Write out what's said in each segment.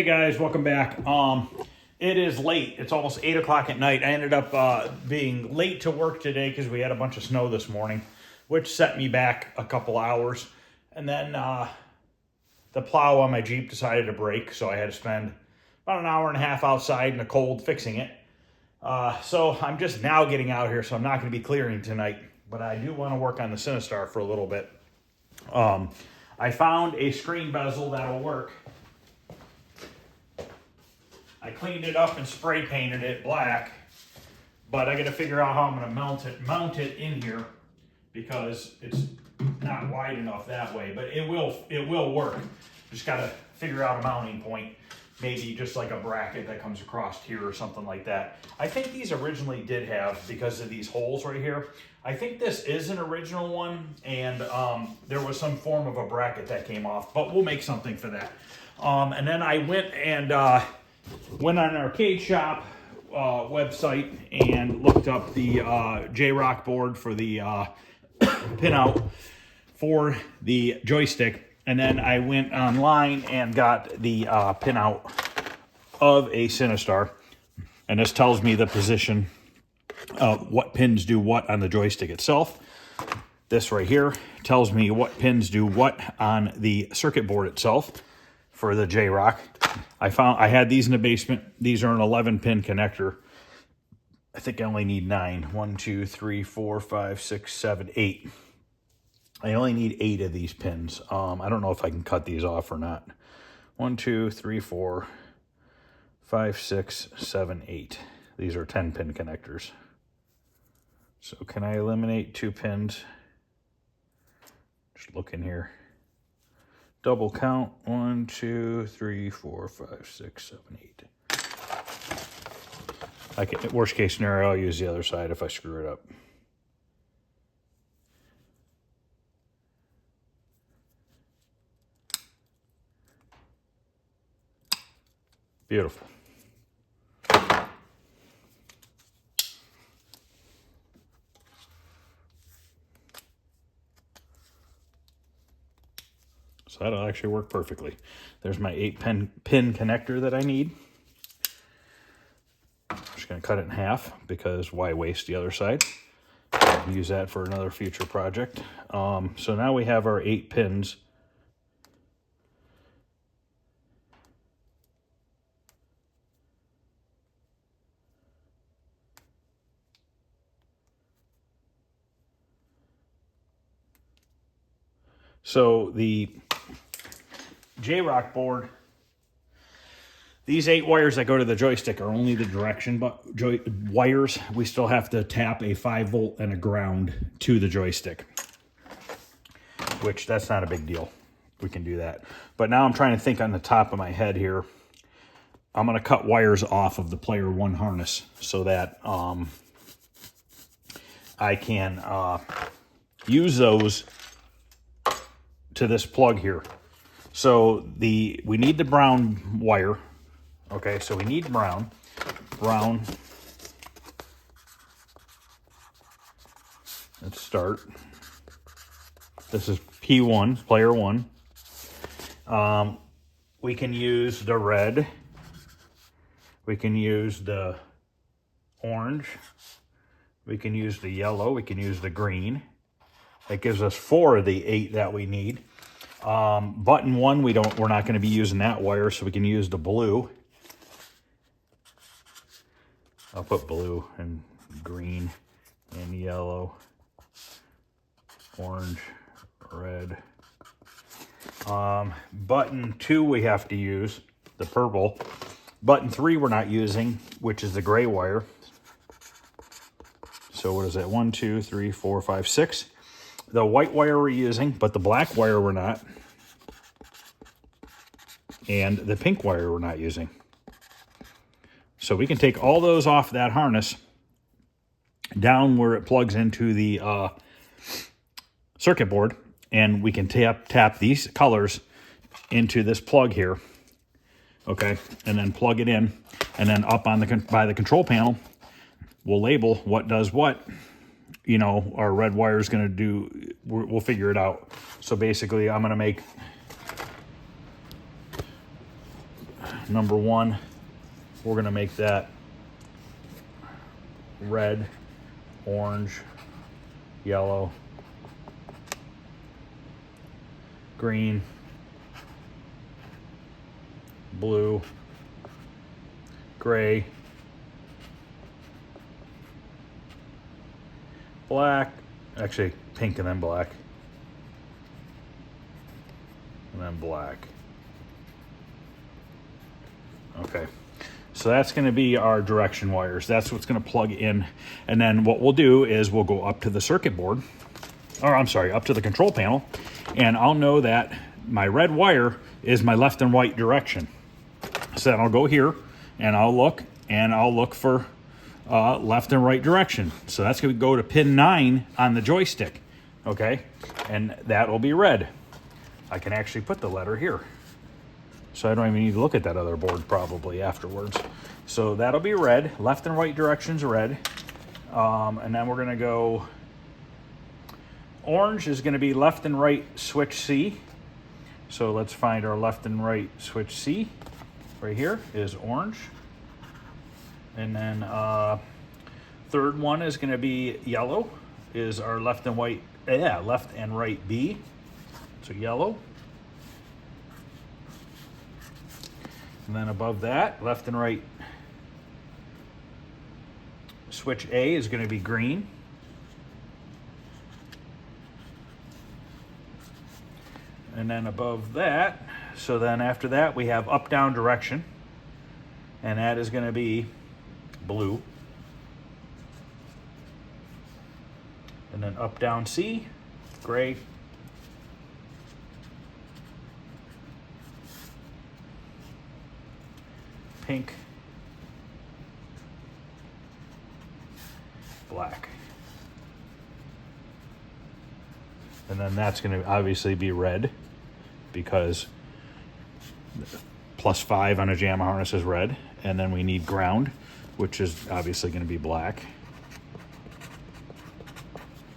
Hey guys, welcome back. It is late. It's almost 8 o'clock at night. I ended up being late to work today because we had a bunch of snow this morning, which set me back a couple hours. And then the plow on my Jeep decided to break, so I had to spend about an hour and a half outside in the cold fixing it. So I'm just now getting out here, so I'm not going to be clearing tonight. But I do want to work on the Sinistar for a little bit. I found a screen bezel that'll work. I cleaned it up and spray painted it black, but I got to figure out how I'm going to mount it in here because it's not wide enough that way, but it will work. Just got to figure out a mounting point, maybe just like a bracket that comes across here or something like that. I think these originally did have, because of these holes right here, I think this is an original one, and there was some form of a bracket that came off, but we'll make something for that. And then I went on an arcade shop website and looked up the jroc board for the pinout for the joystick, and then I went online and got the pinout of a Sinistar, and this tells me the position of what pins do what on the joystick itself. This right here tells me what pins do what on the circuit board itself for the jroc. I had these in the basement. These are an 11-pin connector. I think I only need 9. 1, 2, 3, 4, 5, 6, 7, 8. I only need 8 of these pins. I don't know if I can cut these off or not. 1, 2, 3, 4, 5, 6, 7, 8. These are 10-pin connectors. So can I eliminate 2 pins? Just look in here. Double count. 1, 2, 3, 4, 5, 6, 7, 8. Worst case scenario, I'll use the other side if I screw it up. Beautiful. So that'll actually work perfectly. There's my 8-pin connector that I need. I'm just going to cut it in half because why waste the other side? I'll use that for another future project. So now we have our 8 pins. So the jroc board, these 8 wires that go to the joystick are only the direction wires. We still have to tap a 5-volt and a ground to the joystick, which that's not a big deal. We can do that. But now I'm trying to think on the top of my head here. I'm going to cut wires off of the player 1 harness so that I can use those to this plug here. So we need the brown wire. Okay, so we need brown. Let's start. This is P1, player 1. We can use the red. We can use the orange. We can use the yellow. We can use the green. That gives us 4 of the 8 that we need. Button 1, we're not going to be using that wire, so we can use the blue. I'll put blue and green and yellow, orange, red. Button 2 we have to use, the purple. Button 3 we're not using, which is the gray wire. So what is that? 1, 2, 3, 4, 5, 6. The white wire we're using, but the black wire we're not. And the pink wire we're not using. So we can take all those off that harness down where it plugs into the circuit board, and we can tap these colors into this plug here. Okay, and then plug it in, and then up on by the control panel, we'll label what does what. You know, our red wire is going to do, we'll figure it out. So basically, I'm going to make number 1, we're gonna make that red, orange, yellow, green, blue, gray, black, actually pink and then black, and then black. Okay, so that's going to be our direction wires. That's what's going to plug in. And then what we'll do is we'll go up to the circuit board, or I'm sorry, up to the control panel, and I'll know that my red wire is my left and right direction. So then I'll go here and I'll look for left and right direction. So that's going to go to pin 9 on the joystick. Okay, and that will be red. I can actually put the letter here, so I don't even need to look at that other board probably afterwards. So that'll be red, left and right direction's red. And then we're gonna go, orange is gonna be left and right switch C. So let's find our left and right switch C. Right here is orange. And then third one is gonna be yellow, is our left and right B. So yellow. And then above that, left and right switch A is going to be green. And then above that, so then after that we have up down direction, and that is going to be blue. And then up down C, gray. Pink, black. And then that's going to obviously be red, because +5 on a JAMA harness is red. And then we need ground, which is obviously going to be black.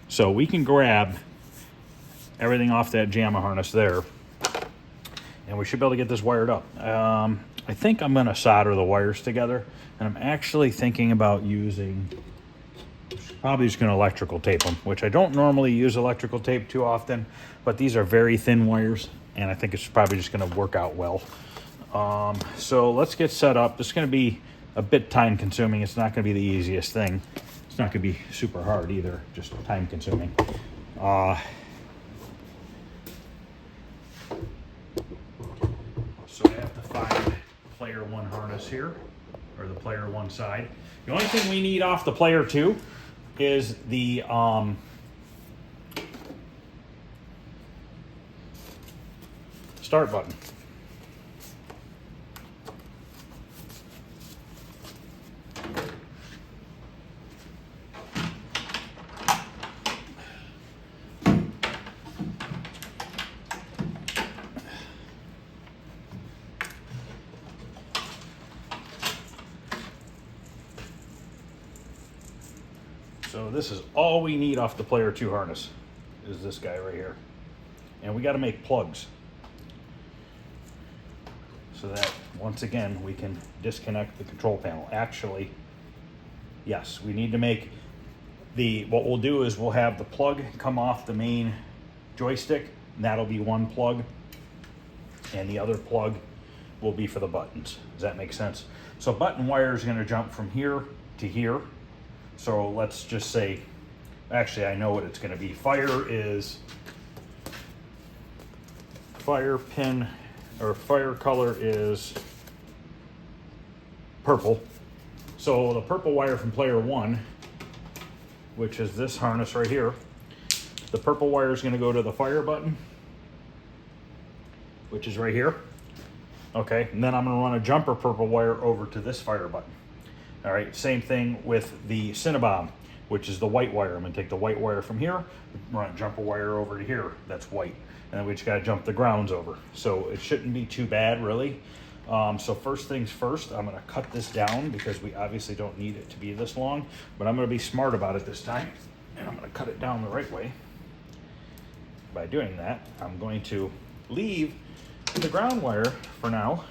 So we can grab everything off that JAMA harness there, and we should be able to get this wired up. I think I'm going to solder the wires together, and I'm actually thinking about probably just going to electrical tape them, which I don't normally use electrical tape too often, but these are very thin wires, and I think it's probably just going to work out well. So let's get set up. This is going to be a bit time consuming. It's not going to be the easiest thing. It's not going to be super hard either, just time consuming. So I have to find player 1 harness here, or the player 1 side. The only thing we need off the player 2 is the start button. So this is all we need off the player 2 harness, is this guy right here. And we got to make plugs, so that once again we can disconnect the control panel. Actually, yes, we need to make what we'll do is we'll have the plug come off the main joystick, and that'll be one plug, and the other plug will be for the buttons. Does that make sense? So button wire is going to jump from here to here. So let's just say, actually I know what it's going to be. Fire pin, or fire color is purple. So the purple wire from player 1, which is this harness right here, the purple wire is going to go to the fire button, which is right here. Okay, and then I'm going to run a jumper purple wire over to this fire button. All right, same thing with the Cinnabon, which is the white wire. I'm gonna take the white wire from here, run a jumper wire over to here, that's white. And then we just gotta jump the grounds over. So it shouldn't be too bad, really. So first things first, I'm gonna cut this down because we obviously don't need it to be this long, but I'm gonna be smart about it this time, and I'm gonna cut it down the right way. By doing that, I'm going to leave the ground wire for now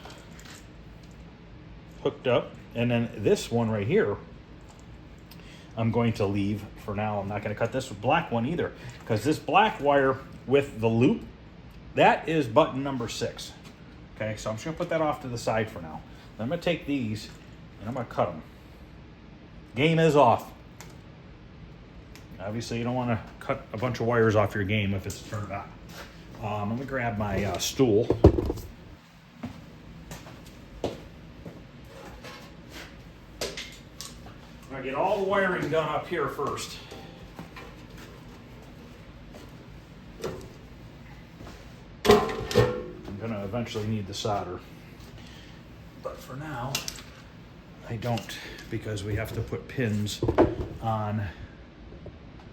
hooked up. And then this one right here, I'm going to leave for now. I'm not going to cut this black one either, because this black wire with the loop, that is button number 6. Okay, so I'm just going to put that off to the side for now. Then I'm going to take these and I'm going to cut them. Game is off. Obviously, you don't want to cut a bunch of wires off your game if it's turned on. I'm going to grab my stool. I'm going to get all the wiring done up here first. I'm going to eventually need the solder. But for now, I don't, because we have to put pins on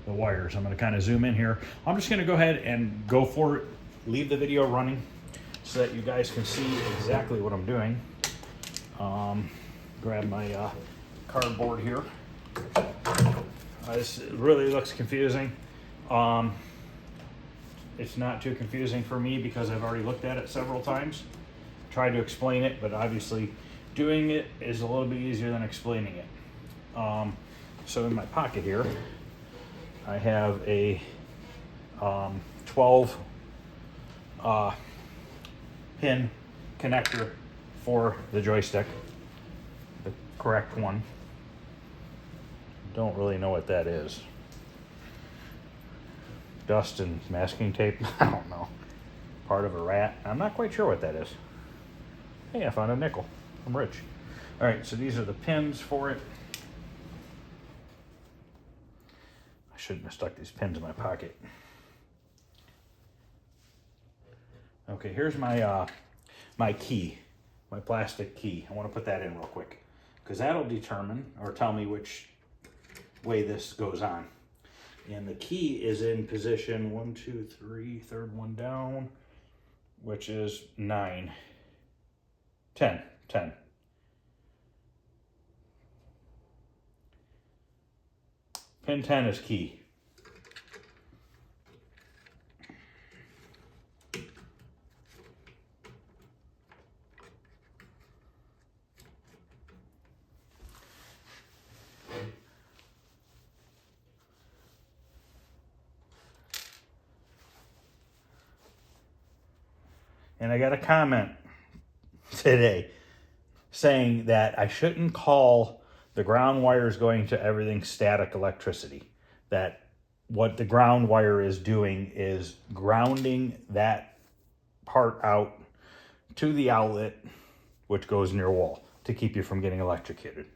the wires. I'm going to kind of zoom in here. I'm just going to go ahead and go for it, leave the video running so that you guys can see exactly what I'm doing. Grab my cardboard here. This really looks confusing. It's not too confusing for me because I've already looked at it several times. Tried to explain it, but obviously doing it is a little bit easier than explaining it. So in my pocket here, I have a 12 pin connector for the joystick, the correct one. Don't really know what that is. Dust and masking tape? I don't know. Part of a rat? I'm not quite sure what that is. Hey, I found a nickel. I'm rich. All right, so these are the pins for it. I shouldn't have stuck these pins in my pocket. Okay, here's my my key, my plastic key. I want to put that in real quick because that'll determine or tell me which way this goes on. And the key is in position 1, 2, 3, third one down, which is 9, 10. Pin 10 is key. And I got a comment today saying that I shouldn't call the ground wires going to everything static electricity. That what the ground wire is doing is grounding that part out to the outlet, which goes in your wall to keep you from getting electrocuted.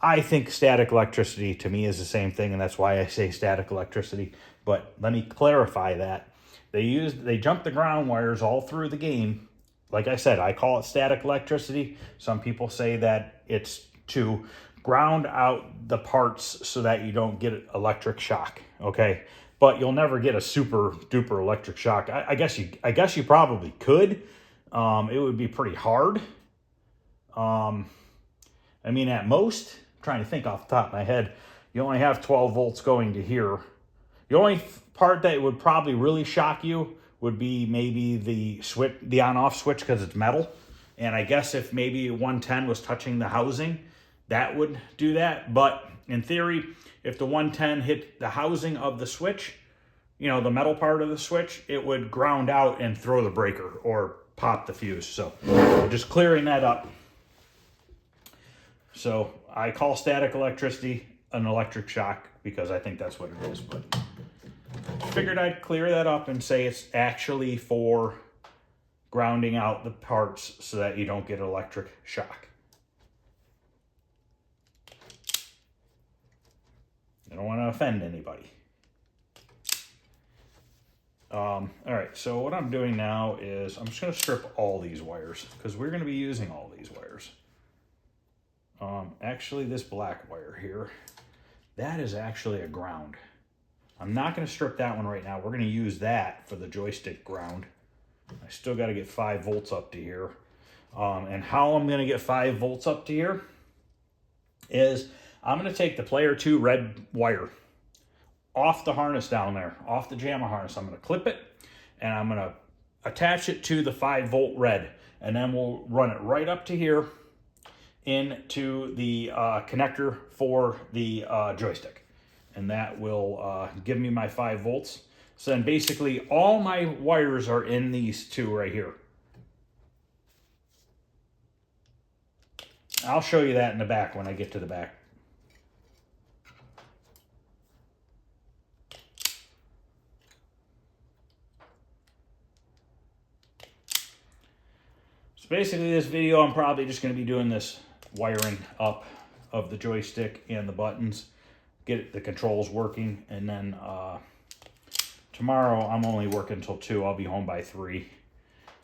I think static electricity to me is the same thing, and that's why I say static electricity. But let me clarify that. They jumped the ground wires all through the game. Like I said, I call it static electricity. Some people say that it's to ground out the parts so that you don't get electric shock. Okay, but you'll never get a super duper electric shock. I guess you probably could. It would be pretty hard. I mean, at most, I'm trying to think off the top of my head, you only have 12 volts going to here. The only part that would probably really shock you would be maybe the switch, the on-off switch, because it's metal. And I guess if maybe 110 was touching the housing, that would do that. But in theory, if the 110 hit the housing of the switch, you know, the metal part of the switch, it would ground out and throw the breaker or pop the fuse. So just clearing that up. So I call static electricity an electric shock because I think that's what it is. But figured I'd clear that up and say it's actually for grounding out the parts so that you don't get electric shock. I don't want to offend anybody. All right, so what I'm doing now is I'm just going to strip all these wires because we're going to be using all these wires. Actually, this black wire here, that is actually a ground. I'm not going to strip that one right now. We're going to use that for the joystick ground. I still got to get 5 volts up to here. And how I'm going to get 5 volts up to here is I'm going to take the player 2 red wire off the harness down there, off the JAMA harness. I'm going to clip it and I'm going to attach it to the 5 volt red. And then we'll run it right up to here. into the connector for the joystick. And that will give me my 5 volts. So then basically all my wires are in these two right here. I'll show you that in the back when I get to the back. So basically this video, I'm probably just going to be doing this wiring up of the joystick and the buttons, get the controls working, and then tomorrow I'm only working until 2. I'll be home by 3,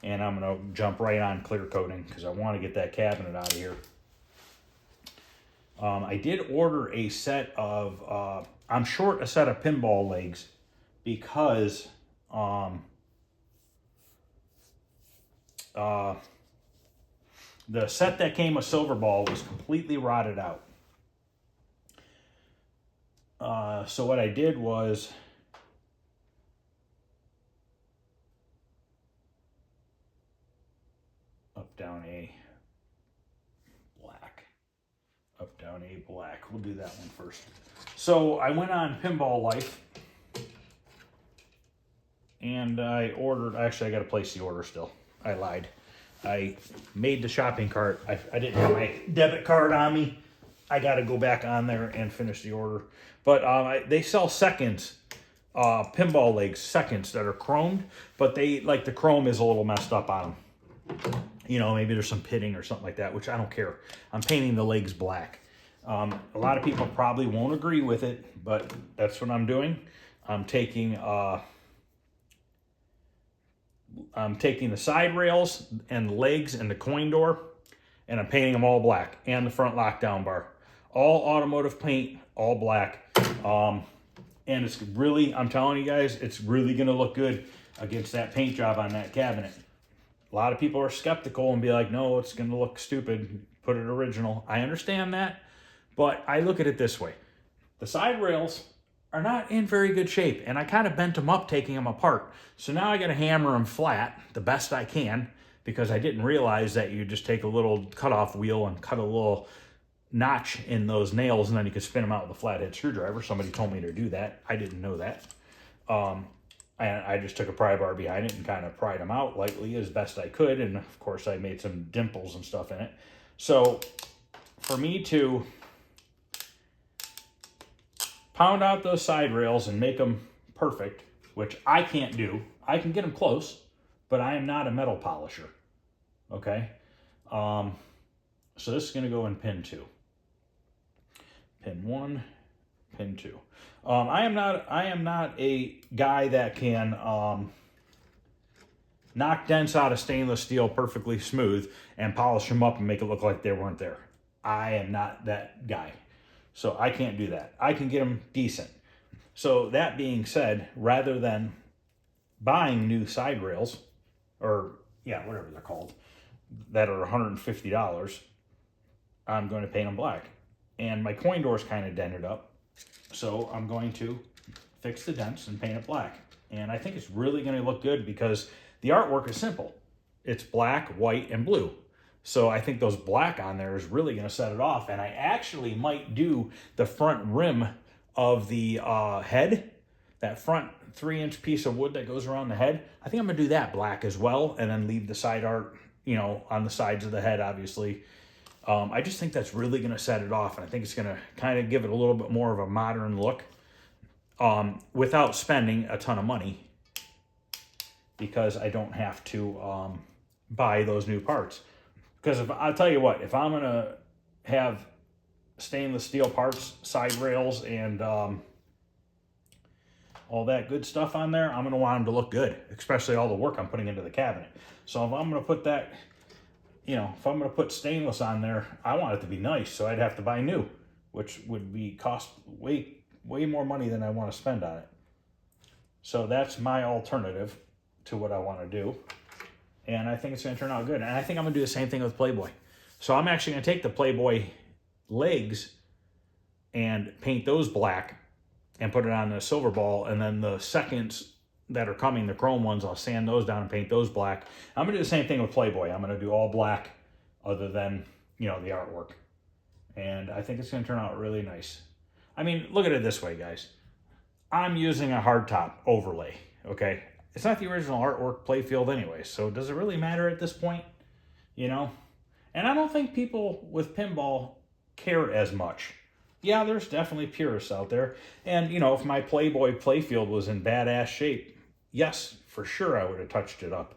and I'm going to jump right on clear coating because I want to get that cabinet out of here. I did order a set of, I'm short a set of pinball legs because the set that came with Silver Ball was completely rotted out. So what I did was up, down, A, black. Up, down, A, black. We'll do that one first. So I went on Pinball Life and I ordered, actually I got to place the order still. I lied. I made the shopping cart. I didn't have my debit card on me. I got to go back on there and finish the order. But they sell seconds, pinball legs, seconds that are chromed, but they, like, the chrome is a little messed up on them. You know, maybe there's some pitting or something like that, which I don't care. I'm painting the legs black. A lot of people probably won't agree with it, but that's what I'm doing. I'm taking the side rails and the legs and the coin door, and I'm painting them all black, and the front lockdown bar. All automotive paint, all black. And it's really, I'm telling you guys, it's really going to look good against that paint job on that cabinet. A lot of people are skeptical and be like, no, it's going to look stupid. Put it original. I understand that, but I look at it this way. The side rails are not in very good shape, and I kind of bent them up taking them apart. So now I got to hammer them flat the best I can, because I didn't realize that you just take a little cutoff wheel and cut a little notch in those nails, and then you could spin them out with a flathead screwdriver. Somebody told me to do that. I didn't know that. And I just took a pry bar behind it and kind of pried them out lightly as best I could. And of course I made some dimples and stuff in it. So for me to pound out those side rails and make them perfect, which I can't do. I can get them close, but I am not a metal polisher. Okay. So this is going to go in pin 2. Pin 1, pin 2. I am not a guy that can knock dents out of stainless steel perfectly smooth and polish them up and make it look like they weren't there. I am not that guy. So I can't do that. I can get them decent. So that being said, rather than buying new side rails, or yeah, whatever they're called, that are $150, I'm going to paint them black. And my coin door is kind of dented up, so I'm going to fix the dents and paint it black. And I think it's really going to look good because the artwork is simple. It's black, white, and blue. So I think those black on there is really going to set it off. And I actually might do the front rim of the head, that front 3-inch piece of wood that goes around the head. I think I'm going to do that black as well, and then leave the side art, you know, on the sides of the head, obviously. I just think that's really going to set it off, and I think it's going to kind of give it a little bit more of a modern look without spending a ton of money, because I don't have to buy those new parts. Because I'll tell you what, if I'm going to have stainless steel parts, side rails, and all that good stuff on there, I'm going to want them to look good, especially all the work I'm putting into the cabinet. So if I'm going to put that, you know, if I'm going to put stainless on there, I want it to be nice, so I'd have to buy new, which would be cost way more money than I want to spend on it. So that's my alternative to what I want to do, and I think it's going to turn out good. And I think I'm going to do the same thing with Playboy. So I'm actually going to take the Playboy legs and paint those black and put it on the Silver Ball, and then the seconds that are coming, the chrome ones, I'll sand those down and paint those black. I'm going to do the same thing with Playboy. I'm going to do all black other than you know, the artwork. And I think it's going to turn out really nice. I mean, look at it this way, guys. I'm using a hardtop overlay, okay? It's not the original artwork playfield anyway, so does it really matter at this point? You know? And I don't think people with pinball care as much. Yeah, there's definitely purists out there. And, you know, if my Playboy playfield was in badass shape, yes, for sure I would have touched it up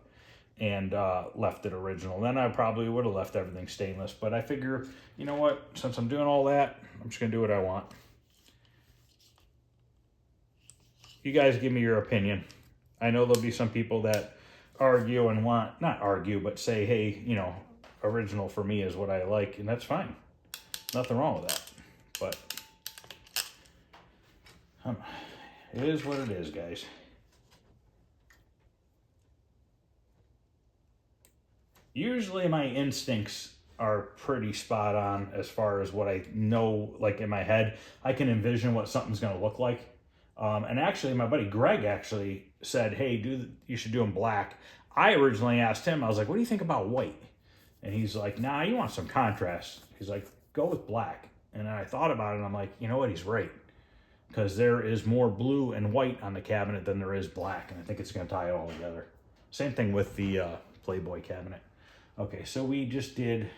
and left it original. Then I probably would have left everything stainless. But I figure, you know what? Since I'm doing all that, I'm just going to do what I want. You guys give me your opinion. I know there'll be some people that argue and want, not argue, but say, hey, you know, original for me is what I like, and that's fine. Nothing wrong with that. But it is what it is, guys. Usually my instincts are pretty spot on as far as what I know, like in my head. I can envision what something's going to look like. And actually, my buddy Greg actually said, hey, you should do them black. I originally asked him, I was like, what do you think about white? And he's like, nah, you want some contrast. He's like, go with black. And I thought about it, and I'm like, you know what, he's right. Because there is more blue and white on the cabinet than there is black, and I think it's going to tie it all together. Same thing with the Playboy cabinet. Okay, so we just did,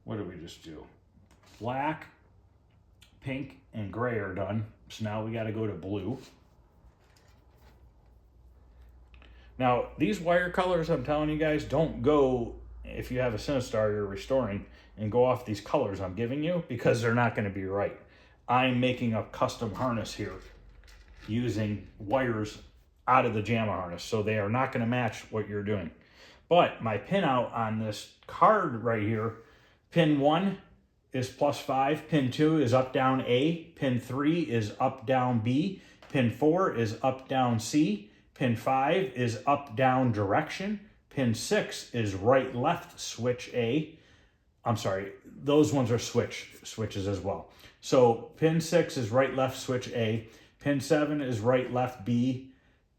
what did we just do? Black, pink, and gray are done. So now we got to go to blue. Now, these wire colors, I'm telling you guys, don't go, if you have a Cinestar you're restoring, and go off these colors I'm giving you, because they're not going to be right. I'm making a custom harness here using wires out of the JAMA harness, so they are not going to match what you're doing. But my pinout on this card right here, pin 1 is +5, pin 2 is up, down A, pin 3 is up, down B, pin 4 is up, down C, pin 5 is up, down direction, pin 6 is right, left, switch A. I'm sorry, those ones are switches as well. So pin 6 is right, left, switch A, pin 7 is right, left, B,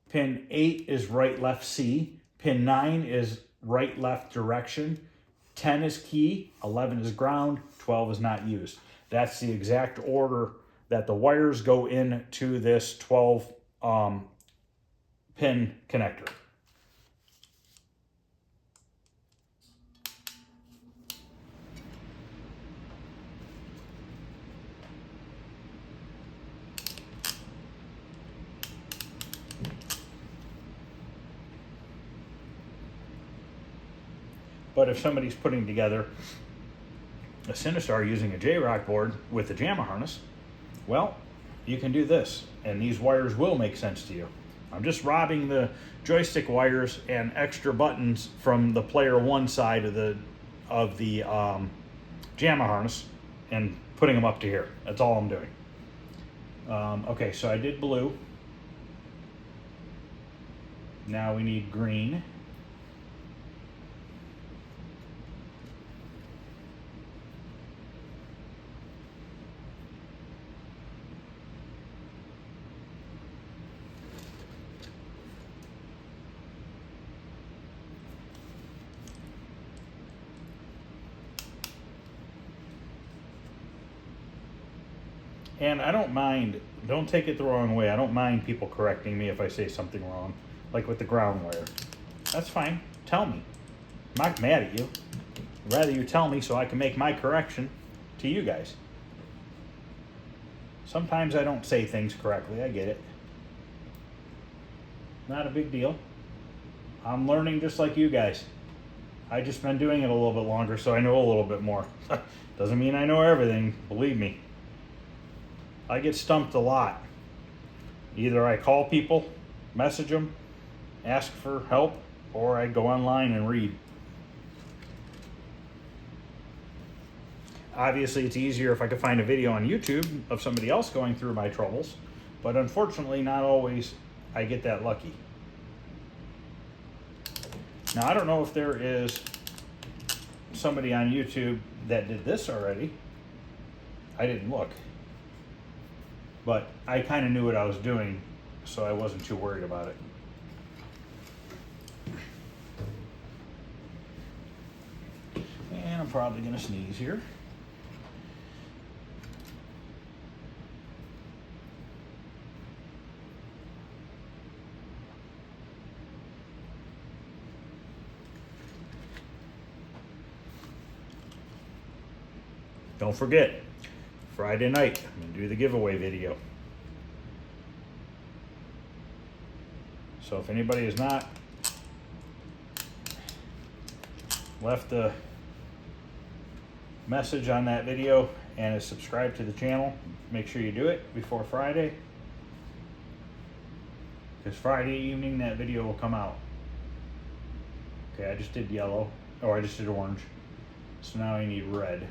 pin 8 is right, left, C, pin 9 is right, left, direction, 10 is key, 11 is ground, 12 is not used. That's the exact order that the wires go into this 12 pin connector. But if somebody's putting together a Cinestar using a jroc board with a JAMA harness, well, you can do this, and these wires will make sense to you. I'm just robbing the joystick wires and extra buttons from the player 1 side of the JAMA harness and putting them up to here. That's all I'm doing. Okay, so I did blue. Now we need green. And I don't mind, don't take it the wrong way, I don't mind people correcting me if I say something wrong, like with the ground wire. That's fine, tell me. I'm not mad at you. I'd rather you tell me so I can make my correction to you guys. Sometimes I don't say things correctly, I get it. Not a big deal. I'm learning just like you guys. I just been doing it a little bit longer, so I know a little bit more. Doesn't mean I know everything, believe me. I get stumped a lot. Either I call people, message them, ask for help, or I go online and read. Obviously, it's easier if I could find a video on YouTube of somebody else going through my troubles, but unfortunately, not always I get that lucky. Now, I don't know if there is somebody on YouTube that did this already. I didn't look. But I kind of knew what I was doing, so I wasn't too worried about it. And I'm probably gonna sneeze here. Don't forget, Friday night, I'm gonna do the giveaway video. So if anybody has not left a message on that video and is subscribed to the channel, make sure you do it before Friday, because Friday evening that video will come out. Okay, I just did yellow, or I just did orange, so now I need red.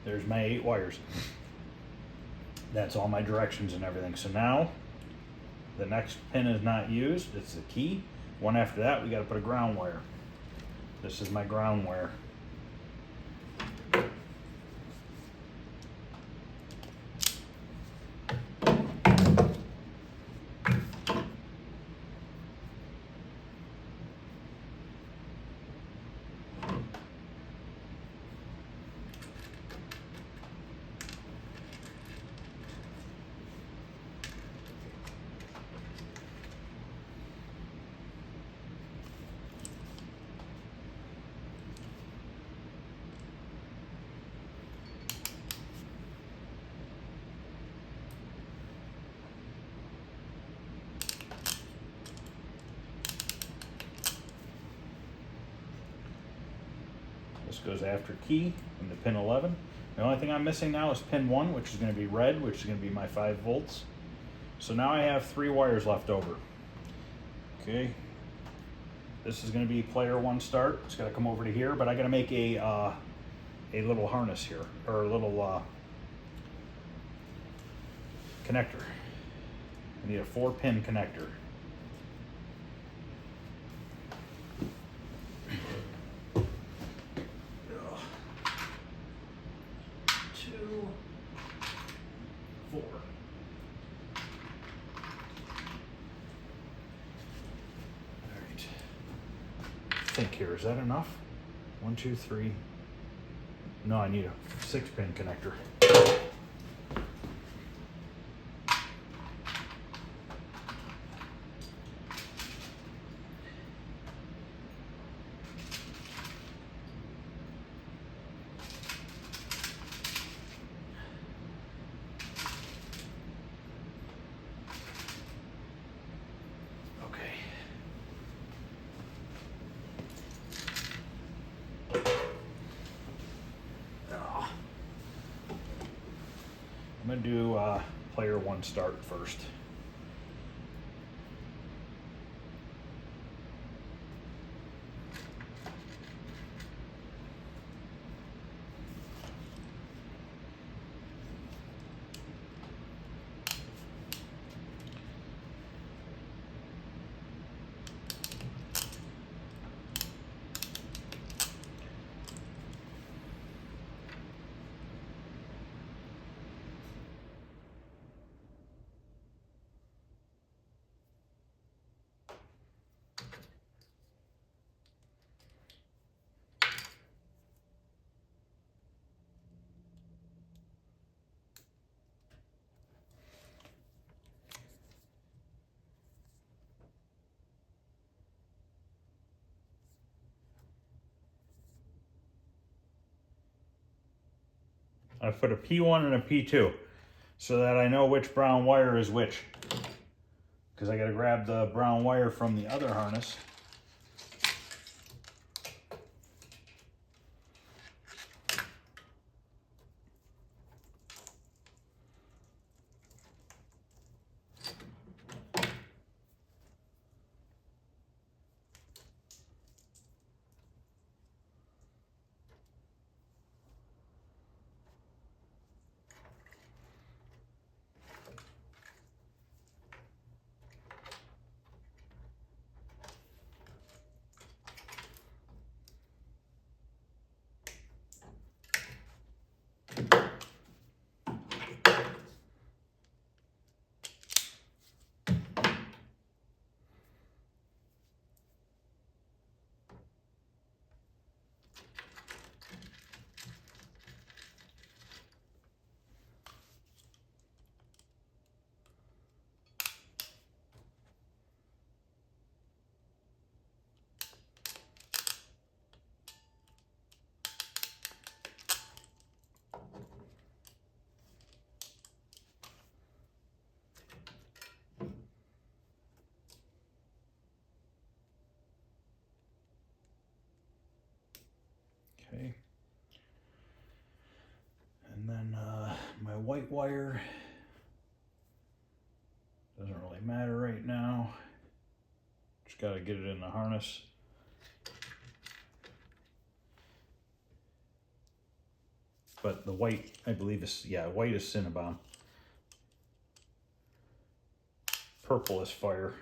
There's my 8 wires. That's all my directions and everything. So now the next pin is not used, it's the key. One after that, we got to put a ground wire. This is my ground wire. This goes after key into pin 11. The only thing I'm missing now is pin 1, which is going to be red, which is going to be my 5 volts. So now I have 3 wires left over. Okay. This is going to be player 1 start. It's got to come over to here, but I got to make a little harness here, or a little connector. I need a 4-pin connector. Think here, is that enough? 1, 2, 3. No, I need a 6-pin connector. I'm going to do player 1 start first. I put a P1 and a P2 so that I know which brown wire is which, because I got to grab the brown wire from the other harness. white wire. Doesn't really matter right now. Just got to get it in the harness. But the white, I believe is, yeah, white is Cinnabon. Purple is fire.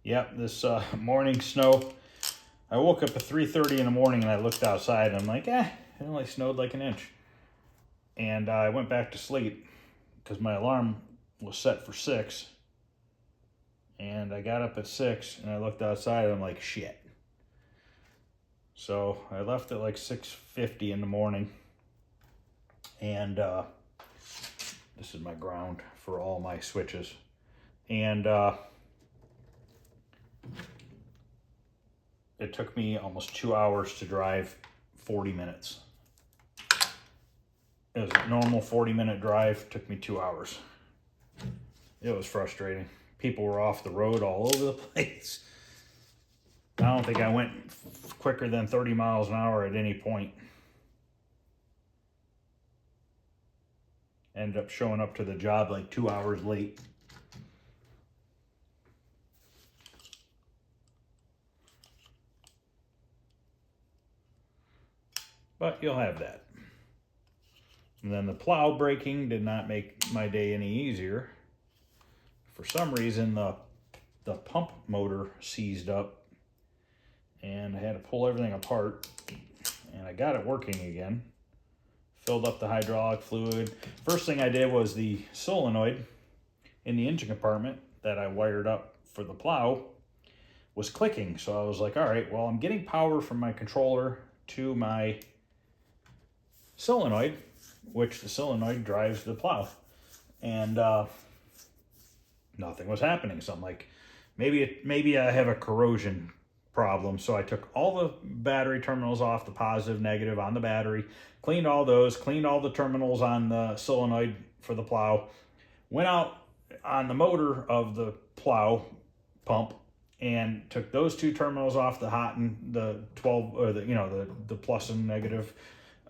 Yep, this morning snow. I woke up at 3:30 in the morning and I looked outside and I'm like, it only snowed like an inch. And I went back to sleep because my alarm was set for 6. And I got up at 6 and I looked outside and I'm like, shit. So I left at like 6:50 in the morning. And this is my ground for all my switches. And it took me almost 2 hours to drive 40 minutes. It was a normal 40-minute drive, took me 2 hours. It was frustrating. People were off the road all over the place. I don't think I went quicker than 30 miles an hour at any point. Ended up showing up to the job like 2 hours late. But you'll have that. And then the plow braking did not make my day any easier. For some reason, the pump motor seized up and I had to pull everything apart, and I got it working again. Filled up the hydraulic fluid. First thing I did was the solenoid in the engine compartment that I wired up for the plow was clicking. So I was like, all right, well, I'm getting power from my controller to my solenoid, which the solenoid drives the plow, and nothing was happening. So I'm like, maybe I have a corrosion problem. So I took all the battery terminals off, the positive, negative on the battery, cleaned all those, cleaned all the terminals on the solenoid for the plow, went out on the motor of the plow pump and took those two terminals off, the hot and the 12, or the plus and negative,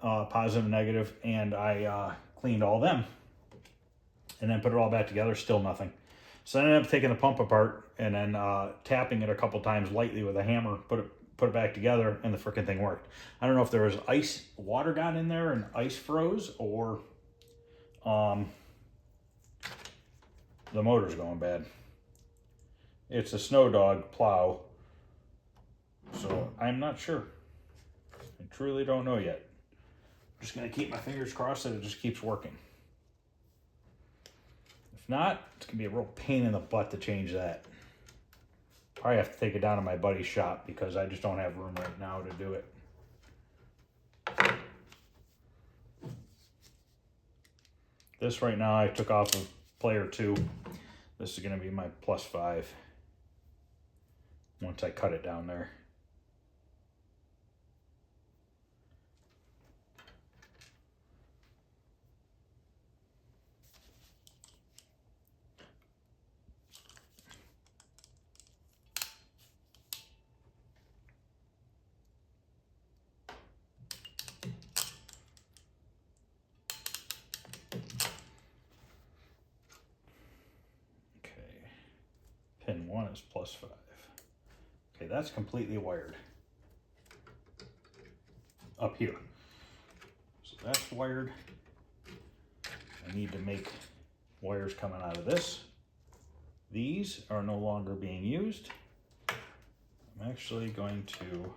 positive and negative, and I cleaned all them and then put it all back together. Still nothing. So I ended up taking the pump apart and then tapping it a couple times lightly with a hammer, put it back together, and the freaking thing worked. I don't know if there was water got in there and ice froze, or the motor's going bad. It's a Snow Dog plow, so I'm not sure. I truly don't know yet. I'm just going to keep my fingers crossed that it just keeps working. If not, it's going to be a real pain in the butt to change that. Probably have to take it down to my buddy's shop because I just don't have room right now to do it. This right now I took off of player 2. This is going to be my +5 once I cut it down there. Pin 1 is +5. Okay, that's completely wired up here. So that's wired. I need to make wires coming out of this. These are no longer being used. I'm actually going to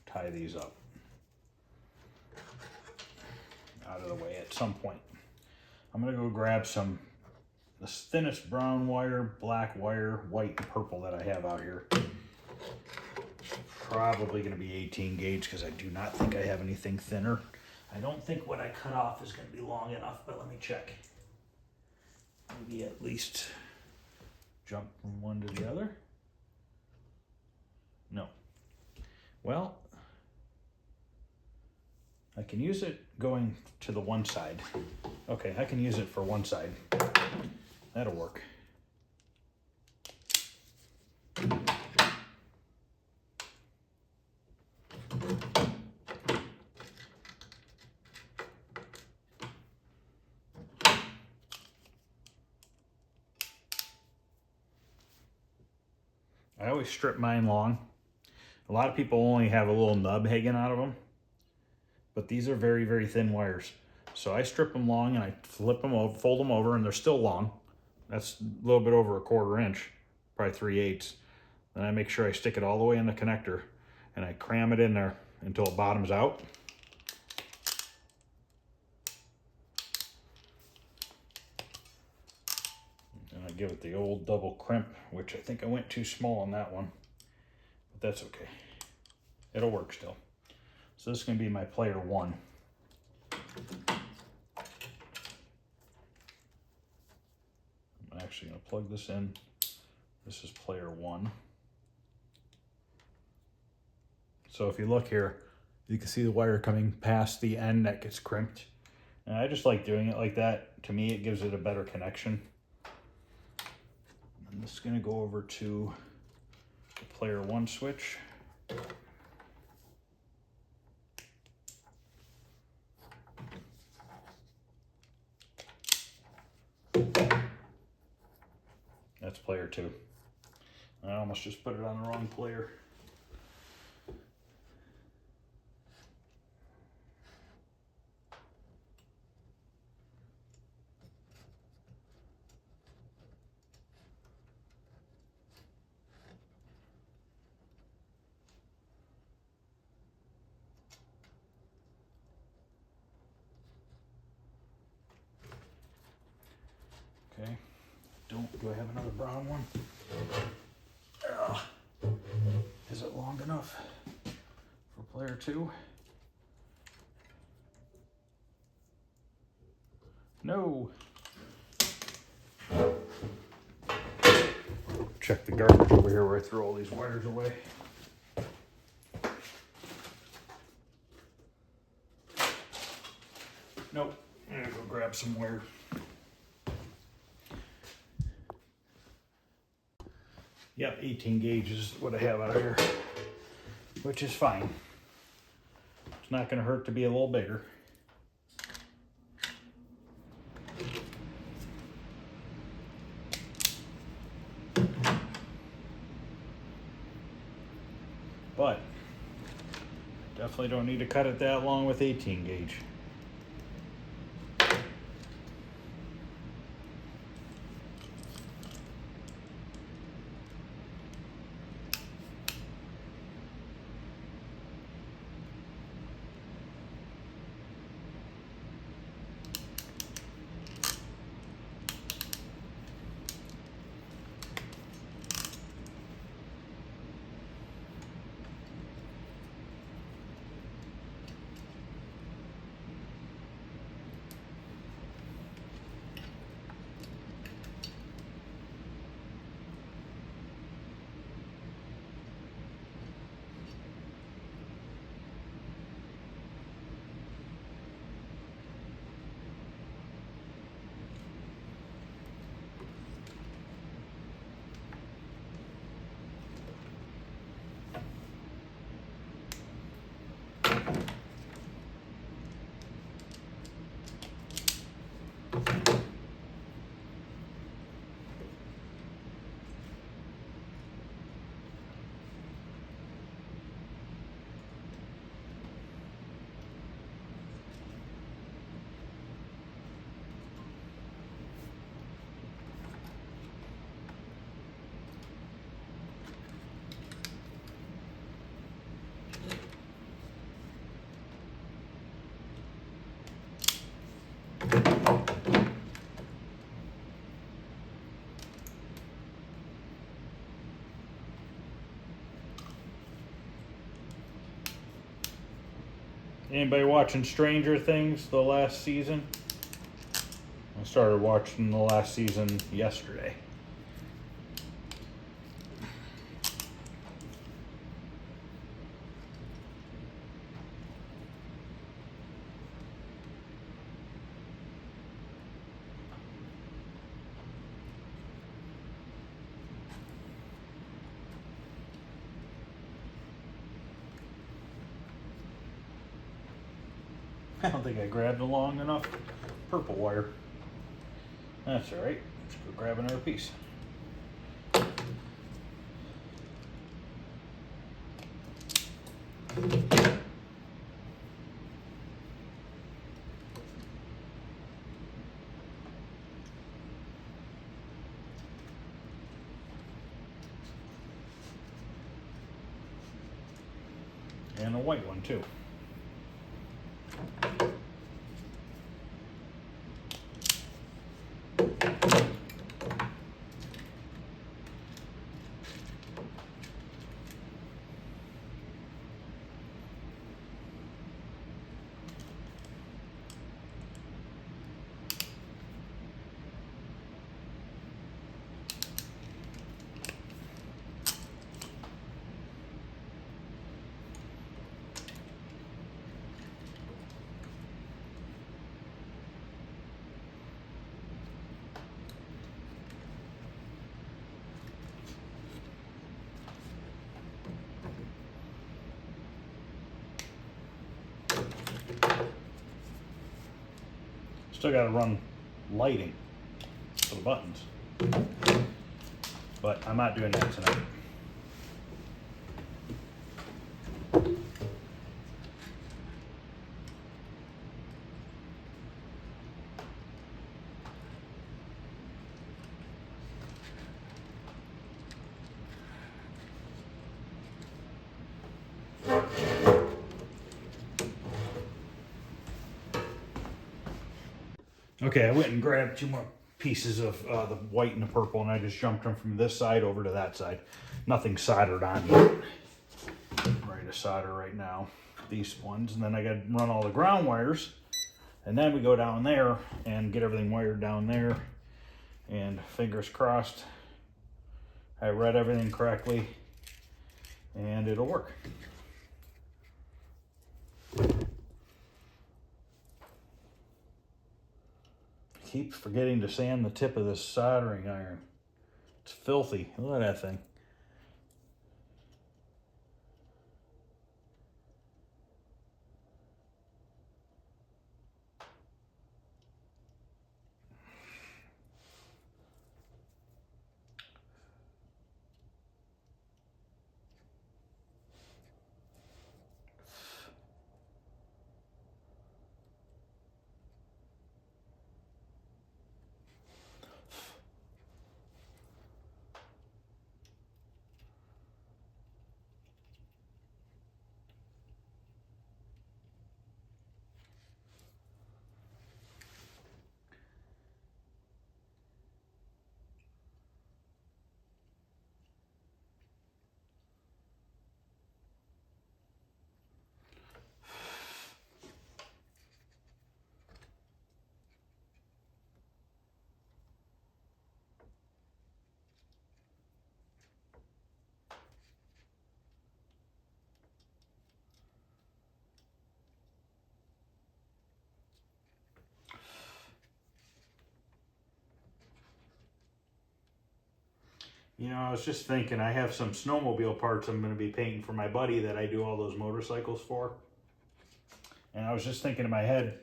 tie these up out of the way at some point. I'm going to go grab the thinnest brown wire, black wire, white, and purple that I have out here. probably going to be 18 gauge because I do not think I have anything thinner. I don't think what I cut off is going to be long enough, but let me check. Maybe at least jump from one to the other. No. Well, I can use it going to the one side. Okay, I can use it for one side. That'll work. I always strip mine long. A lot of people only have a little nub hanging out of them, but these are very, very thin wires. So I strip them long and I flip them over, fold them over, and they're still long. That's a little bit over 1/4 inch, probably 3/8. Then I make sure I stick it all the way in the connector and I cram it in there until it bottoms out. And I give it the old double crimp, which I think I went too small on that one, but that's okay. It'll work still. So this is going to be my player 1. I'm actually going to plug this in. This is player 1. So if you look here, you can see the wire coming past the end that gets crimped. And I just like doing it like that. To me, it gives it a better connection. And this is going to go over to the player 1 switch. That's player 2. I almost just put it on the wrong player. Okay. Do I have another brown one? Is it long enough for player 2? No. Check the garbage over here where I throw all these wires away. Nope. I'm gonna go grab some wire. Yep, 18 gauge is what I have out of here, which is fine. It's not going to hurt to be a little bigger. But definitely don't need to cut it that long with 18 gauge. Anybody watching Stranger Things the last season? I started watching the last season yesterday. I don't think I grabbed a long enough purple wire. That's all right. Let's go grab another piece. And a white one too. Still got to run lighting for the buttons, but I'm not doing that tonight. Okay, I went and grabbed 2 more pieces of the white and the purple, and I just jumped them from this side over to that side. Nothing soldered on yet. Ready to solder right now, these ones, and then I got to run all the ground wires, and then we go down there and get everything wired down there, and fingers crossed I read everything correctly, and it'll work. Keep forgetting to sand the tip of this soldering iron. It's filthy. Look at that thing. You know, I was just thinking, I have some snowmobile parts I'm going to be painting for my buddy that I do all those motorcycles for. And I was just thinking in my head,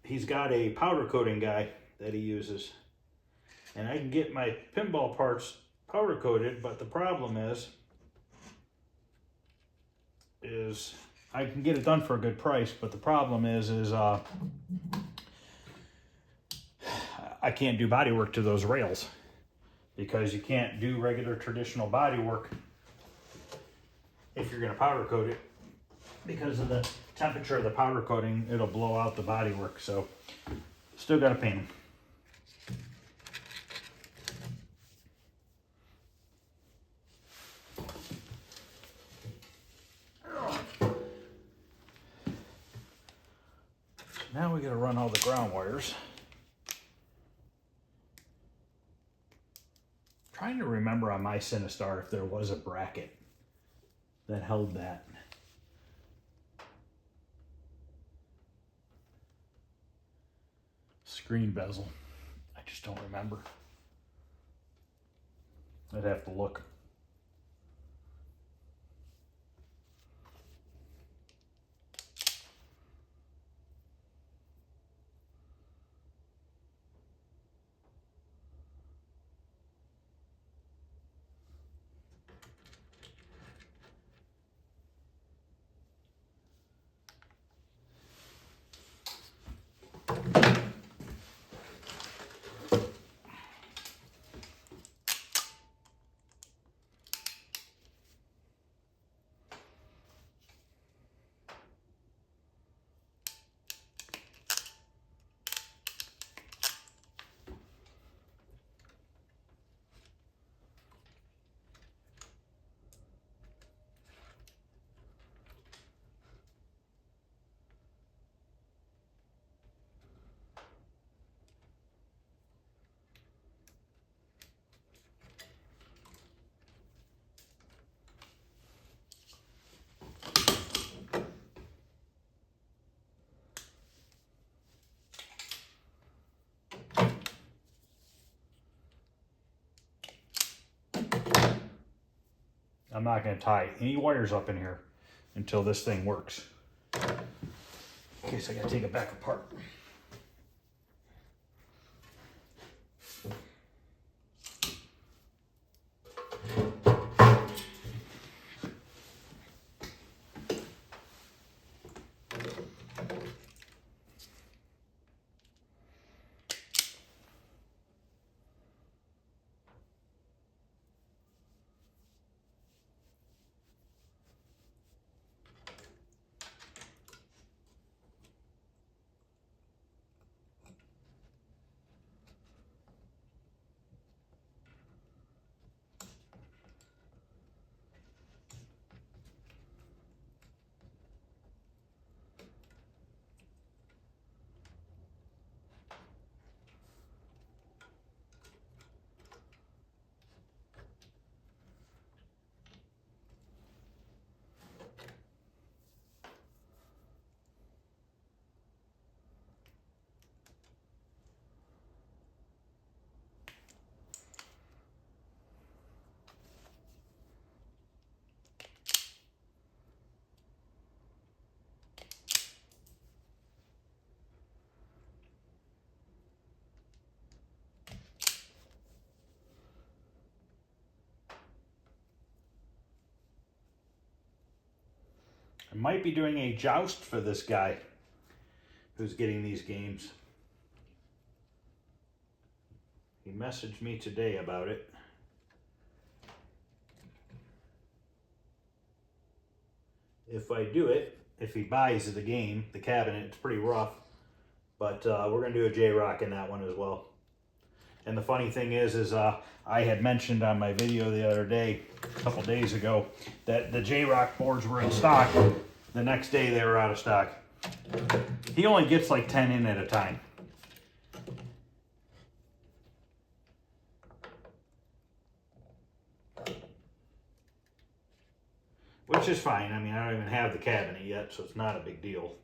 he's got a powder coating guy that he uses. And I can get my pinball parts powder coated, but the problem is I can get it done for a good price, but the problem is I can't do body work to those rails, because you can't do regular traditional body work if you're going to powder coat it. Because of the temperature of the powder coating, it'll blow out the body work. So still got to paint them. Now we gotta run all the ground wires. Trying to remember on my Sinistar if there was a bracket that held that. Screen bezel. I just don't remember. I'd have to look. I'm not going to tie any wires up in here until this thing works. In case I got to take it back apart. I might be doing a joust for this guy who's getting these games. He messaged me today about it. If I do it, if he buys the game, the cabinet, it's pretty rough. But we're going to do a jroc in that one as well. And the funny thing is I had mentioned on my video the other day, a couple days ago, that the jroc boards were in stock. The next day they were out of stock. He only gets like 10 in at a time. Which is fine. I mean, I don't even have the cabinet yet, so it's not a big deal.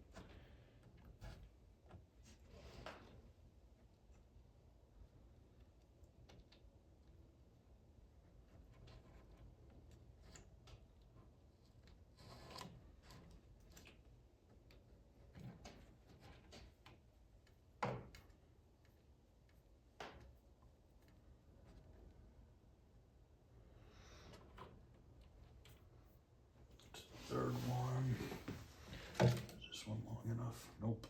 Third one. Is this one long enough? Nope.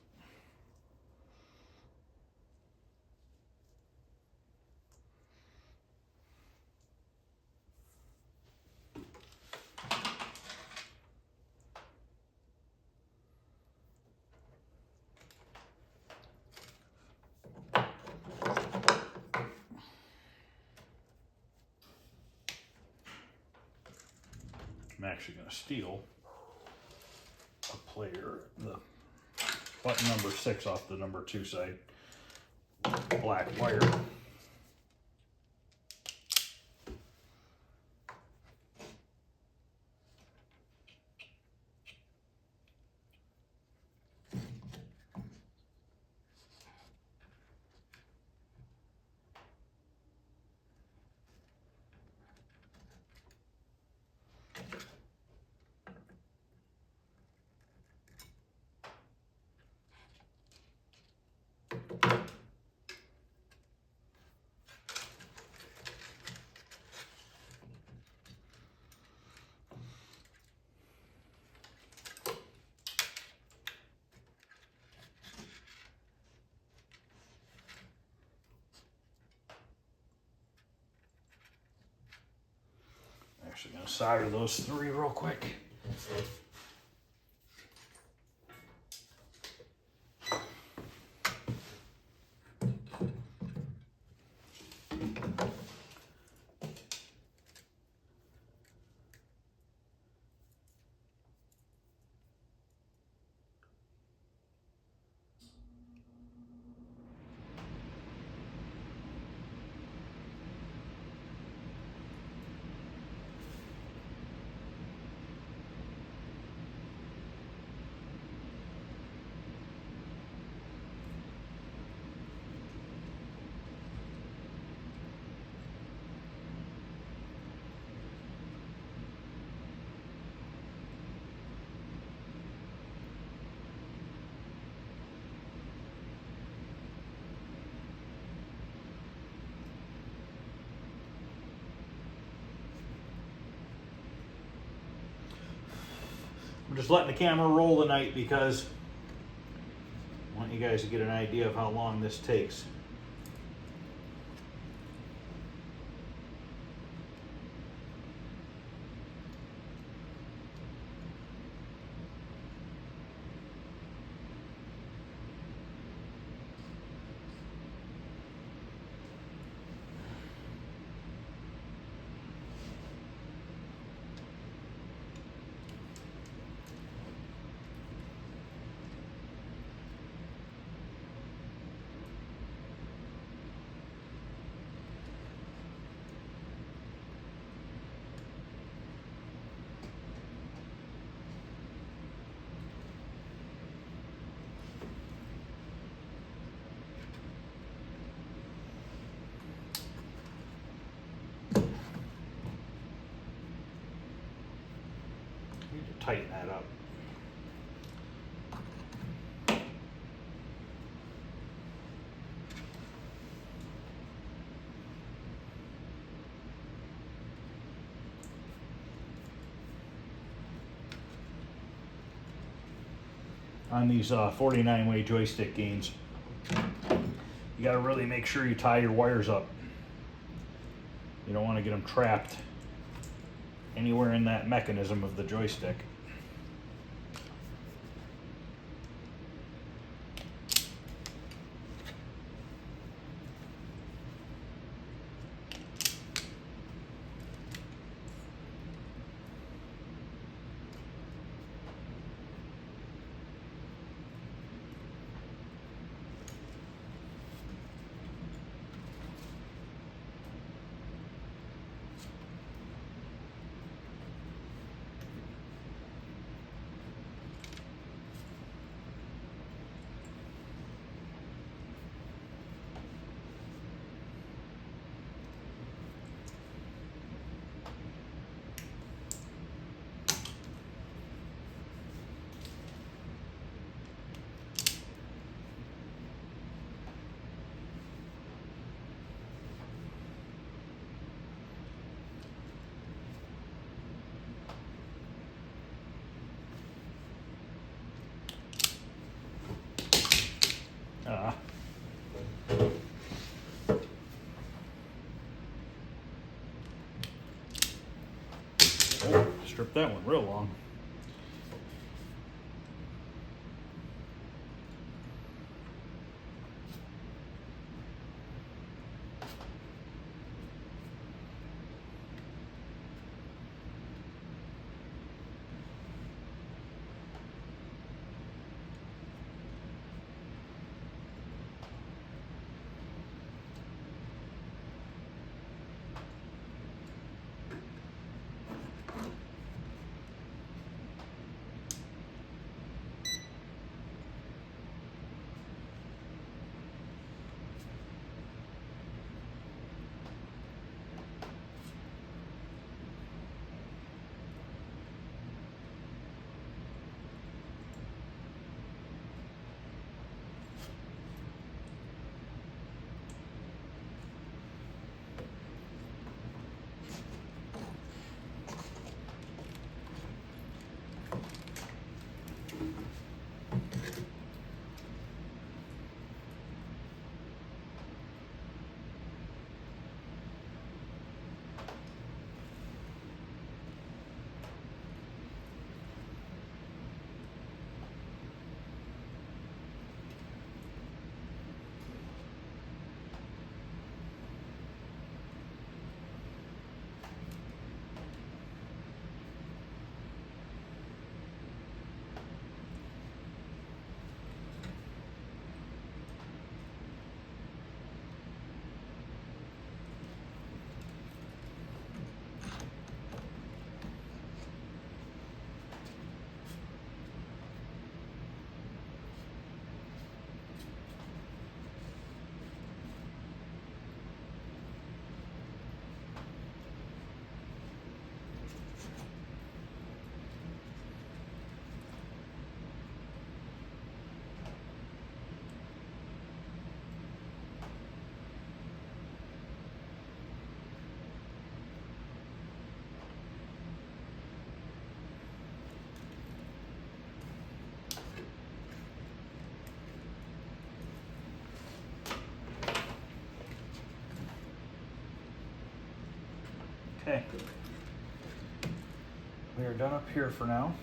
I'm actually going to steal a player. button number 6 off the number 2 side. Black wire. Actually gonna solder those 3 real quick. I'm just letting the camera roll tonight because I want you guys to get an idea of how long this takes. Tighten that up. On these 49-way joystick games, you got to really make sure you tie your wires up. You don't want to get them trapped anywhere in that mechanism of the joystick. Strip that one real long. Okay. We are done up here for now.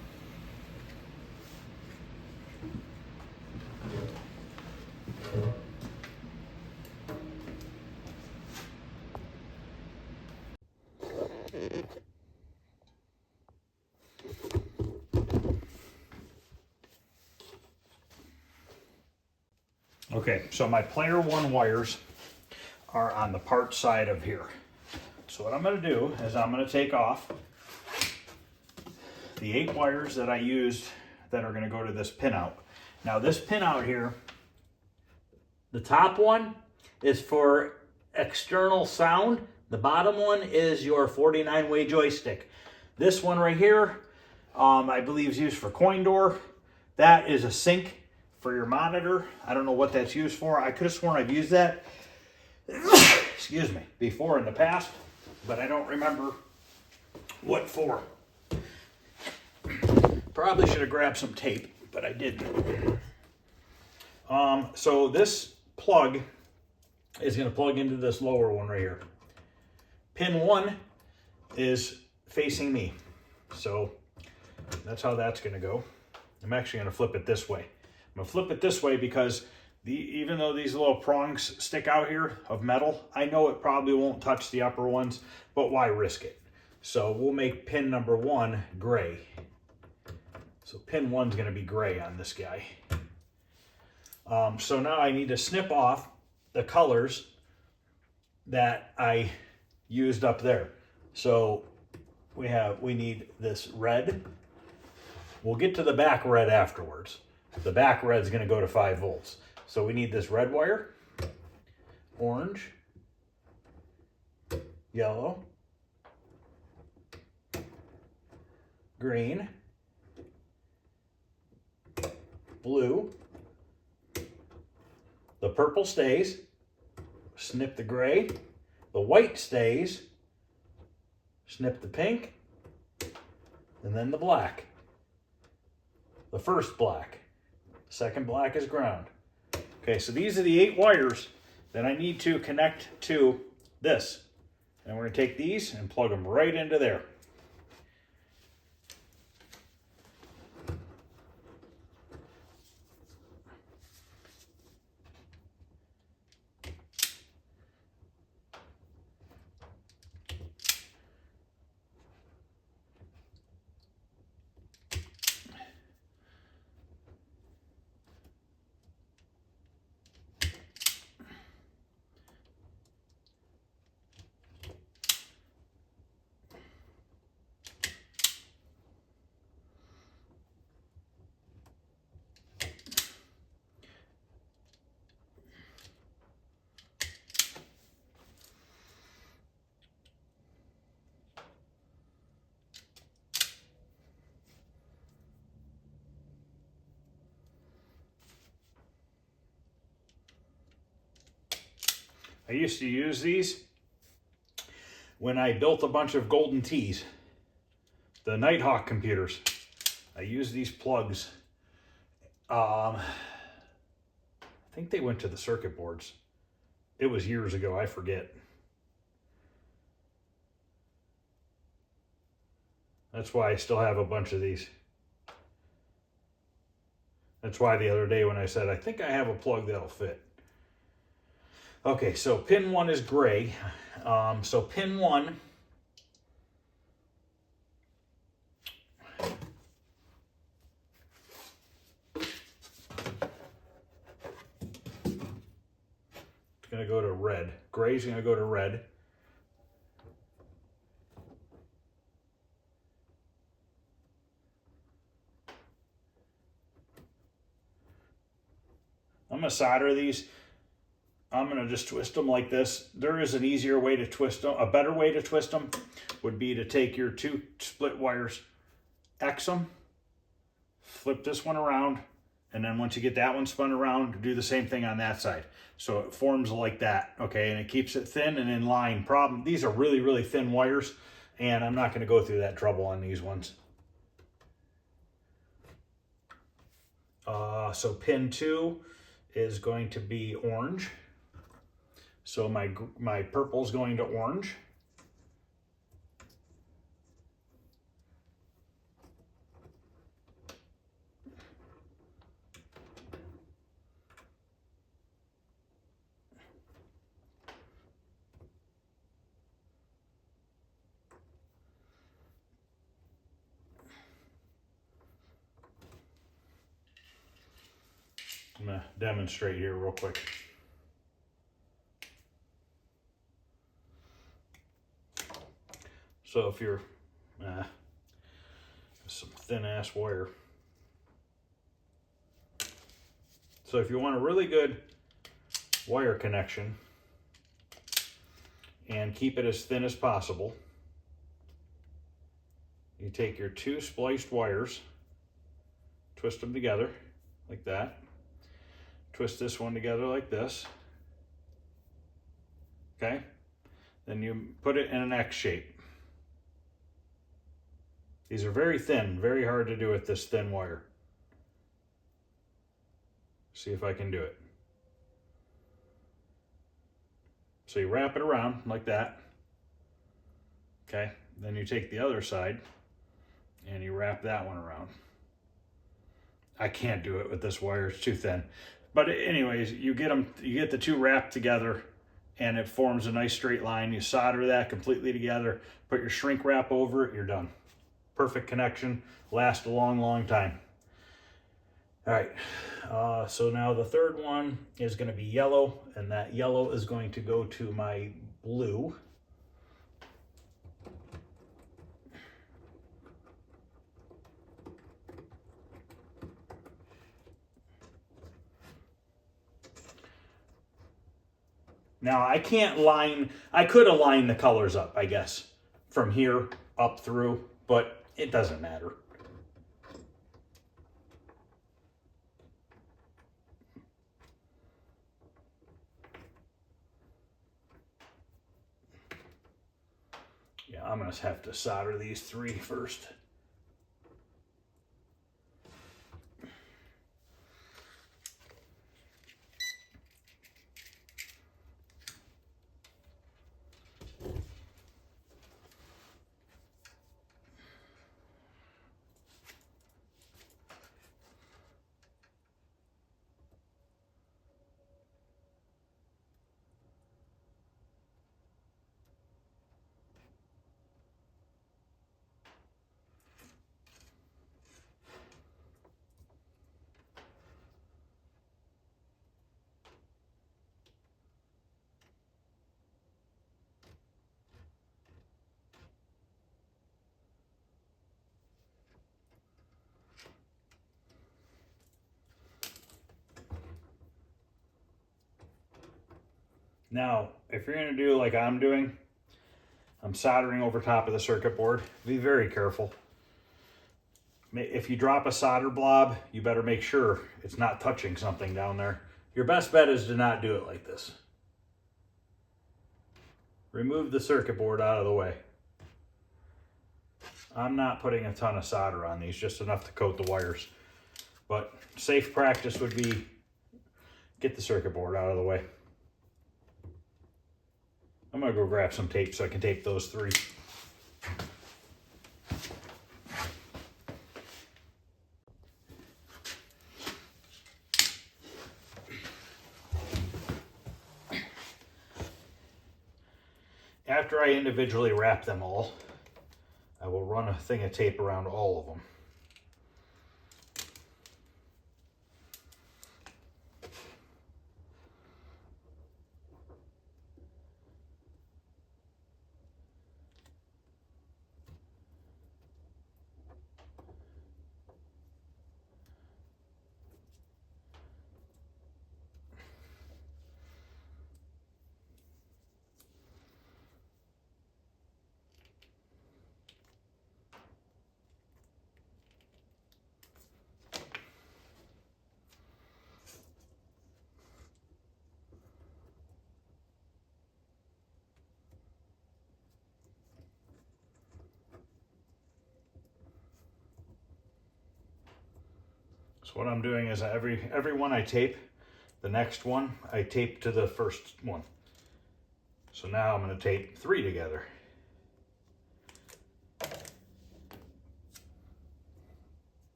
Okay, so my player 1 wires are on the part side of here. So what I'm going to do is I'm going to take off the 8 wires that I used that are going to go to this pinout. Now this pinout here, the top one is for external sound. The bottom one is your 49-way joystick. This one right here, I believe is used for coin door. That is a sync for your monitor. I don't know what that's used for. I could have sworn I've used that, excuse me, before in the past, but I don't remember what for. Probably should have grabbed some tape, but I didn't. So this plug is going to plug into this lower one right here. Pin 1 is facing me, so that's how that's going to go. I'm actually going to flip it this way. I'm going to flip it this way because even though these little prongs stick out here of metal, I know it probably won't touch the upper ones, but why risk it? So we'll make pin number 1 gray. So pin 1 is going to be gray on this guy. So now I need to snip off the colors that I used up there. So we need this red. We'll get to the back red afterwards. The back red is going to go to 5 volts. So we need this red wire, orange, yellow, green, blue. The purple stays. Snip the gray. The white stays. Snip the pink. And then the black. The first black. The second black is ground. Okay, so these are the 8 wires that I need to connect to this. And we're going to take these and plug them right into there. I used to use these when I built a bunch of Golden Tees, the Nighthawk computers. I used these plugs. I think they went to the circuit boards. It was years ago, I forget. That's why I still have a bunch of these. That's why the other day when I said, I think I have a plug that'll fit. Okay, so pin 1 is gray. So pin 1, it's going to go to red. Gray is going to go to red. I'm going to solder these. I'm going to just twist them like this. There is an easier way to twist them. A better way to twist them would be to take your 2 split wires, X them, flip this one around, and then once you get that one spun around, do the same thing on that side. So it forms like that, okay? And it keeps it thin and in line. These are really, really thin wires, and I'm not going to go through that trouble on these ones. So pin 2 is going to be orange. So my purple is going to orange. I'm gonna demonstrate here real quick. So if you're some thin ass wire. So if you want a really good wire connection and keep it as thin as possible, you take your two spliced wires, twist them together like that, twist this one together like this, okay? Then you put it in an X shape. These are very thin, very hard to do with this thin wire. See if I can do it. So you wrap it around like that, okay? Then you take the other side and you wrap that one around. I can't do it with this wire, it's too thin. But anyways, you get the two wrapped together and it forms a nice straight line. You solder that completely together, put your shrink wrap over it, you're done. Perfect connection, lasts a long, long time. All right, so now the third one is gonna be yellow, and that yellow is going to go to my blue. Now I could align the colors up, I guess, from here up through, but it doesn't matter. Yeah, I'm gonna have to solder these three first. Now, if you're gonna do like I'm doing, I'm soldering over top of the circuit board. Be very careful. If you drop a solder blob, you better make sure it's not touching something down there. Your best bet is to not do it like this. Remove the circuit board out of the way. I'm not putting a ton of solder on these, just enough to coat the wires. But safe practice would be get the circuit board out of the way. I'm gonna go grab some tape so I can tape those three. After I individually wrap them all, I will run a thing of tape around all of them. So what I'm doing is every one I tape, the next one I tape to the first one. So now I'm going to tape three together.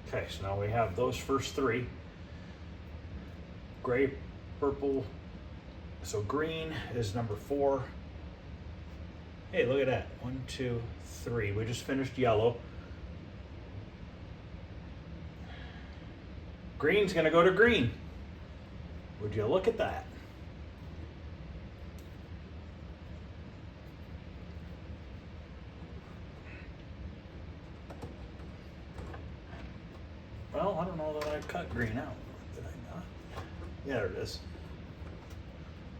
Okay, so now we have those first three. Gray, purple, So green is number 4. Hey, look at that. 1, 2, 3. We just finished yellow. Green's gonna go to green. Would you look at that? Well, I don't know that I cut green out. Did I not? Yeah, there it is.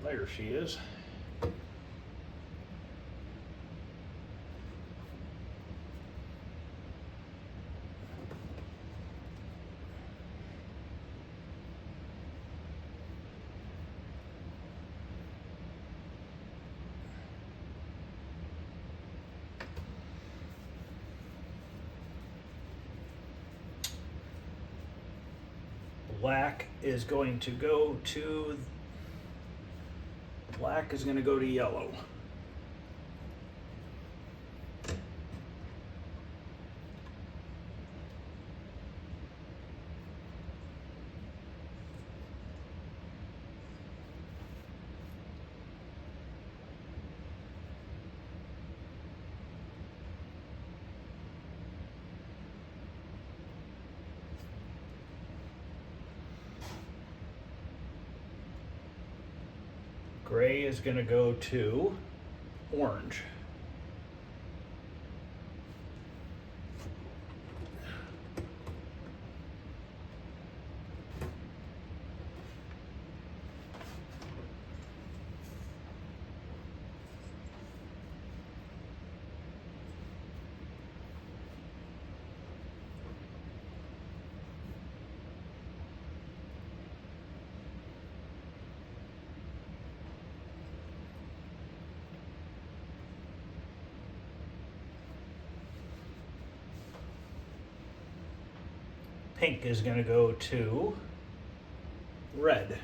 There she is. Black is going to go to yellow. Gray is going to go to orange. Pink is going to go to red.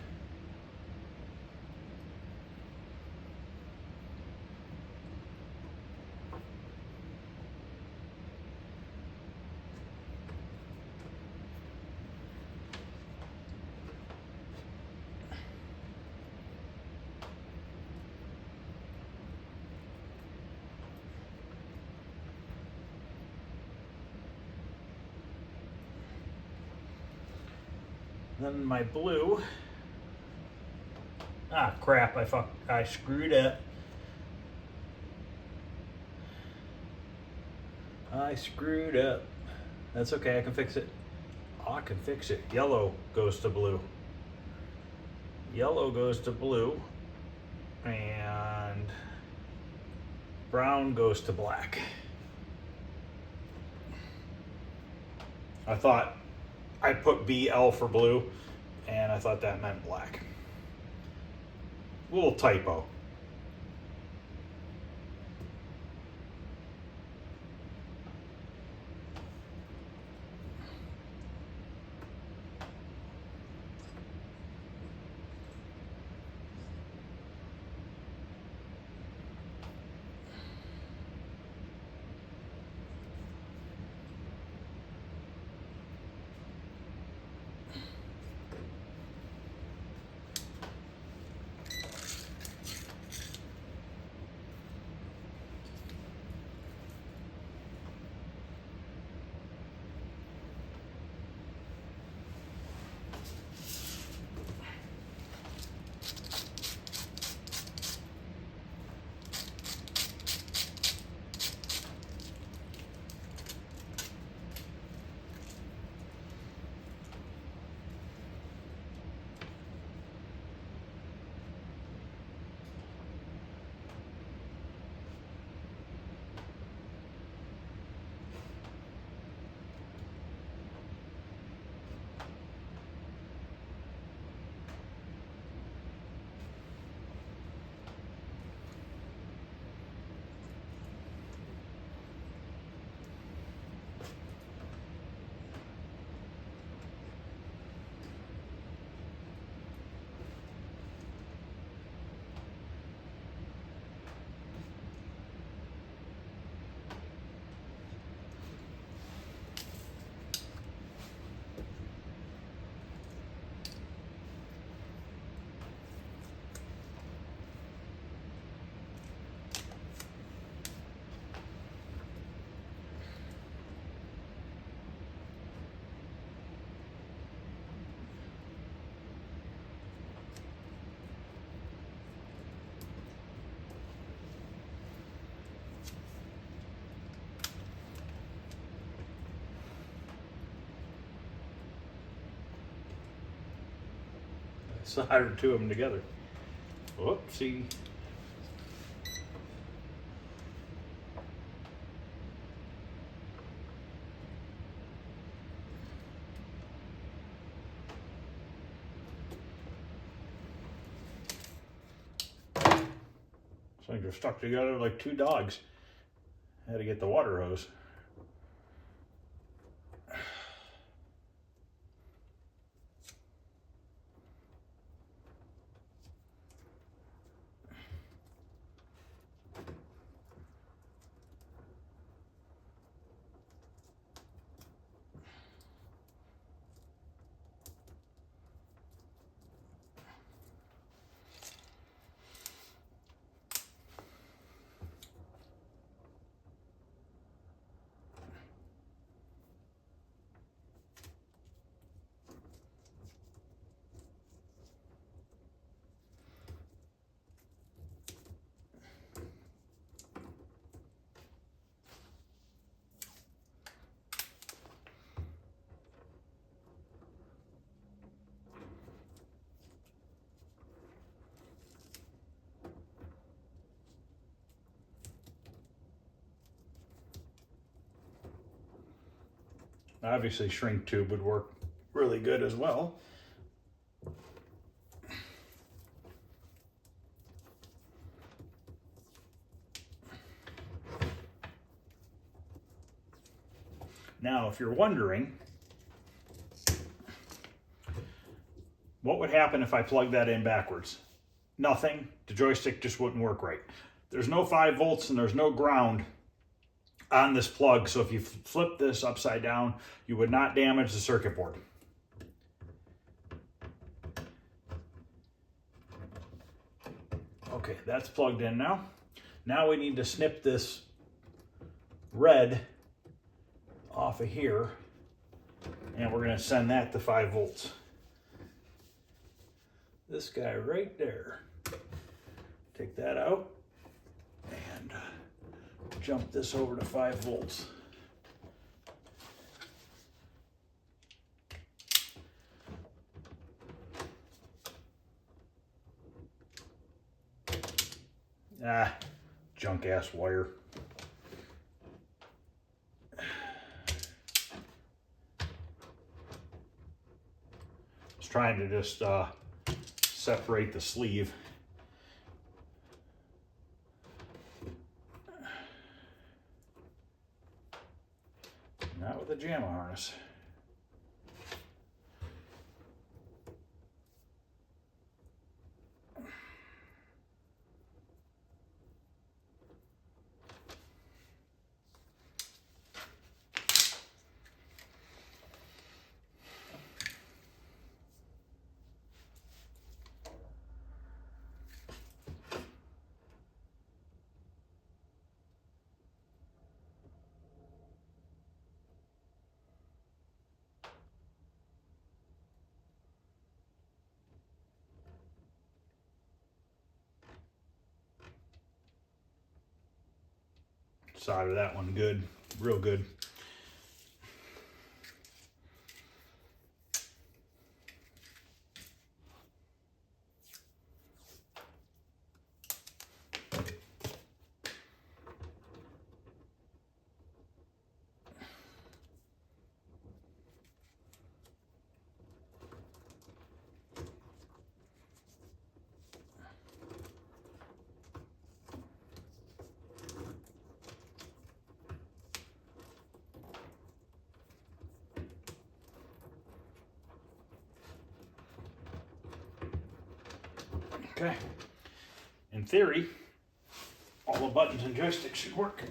Then my blue. Ah, crap, I screwed up. I screwed up. That's okay, I can fix it. Oh, I can fix it. Yellow goes to blue. Yellow goes to blue. And brown goes to black. I thought I put BL for blue, and I thought that meant black. Little typo. solder two of them together. Whoopsie. So they're stuck together like two dogs. I had to get the water hose. Obviously, shrink tube would work really good as well. Now, if you're wondering, what would happen if I plug that in backwards? Nothing. The joystick just wouldn't work right. There's no 5 volts and there's no ground on this plug, so if you flip this upside down, you would not damage the circuit board. Okay, that's plugged in now. Now we need to snip this red off of here, and we're going to send that to 5 volts. This guy right there. Take that out and jump this over to 5 volts. Ah, junk ass wire. Just trying to just separate the sleeve. Not with a JAMA harness. Solder that one good, real good. Okay, in theory, all the buttons and joysticks should work.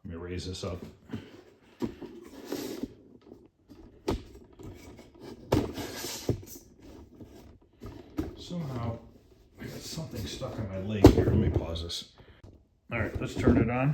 Let me raise this up. Somehow, I got something stuck on my leg here. Let me pause this. All right, let's turn it on.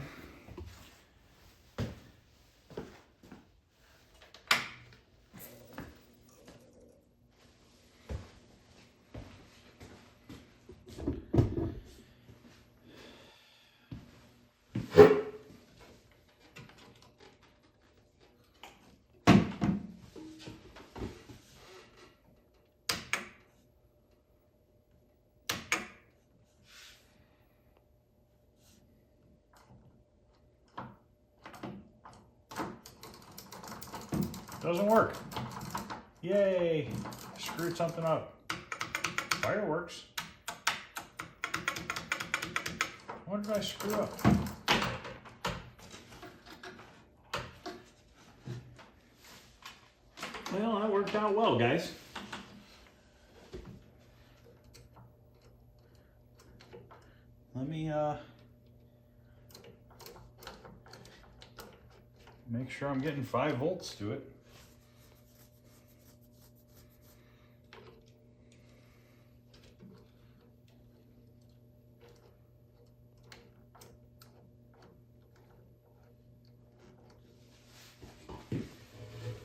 Doesn't work. Yay, I screwed something up. Fireworks. What did I screw up? Well, that worked out well, guys. Let me make sure I'm getting 5 volts to it.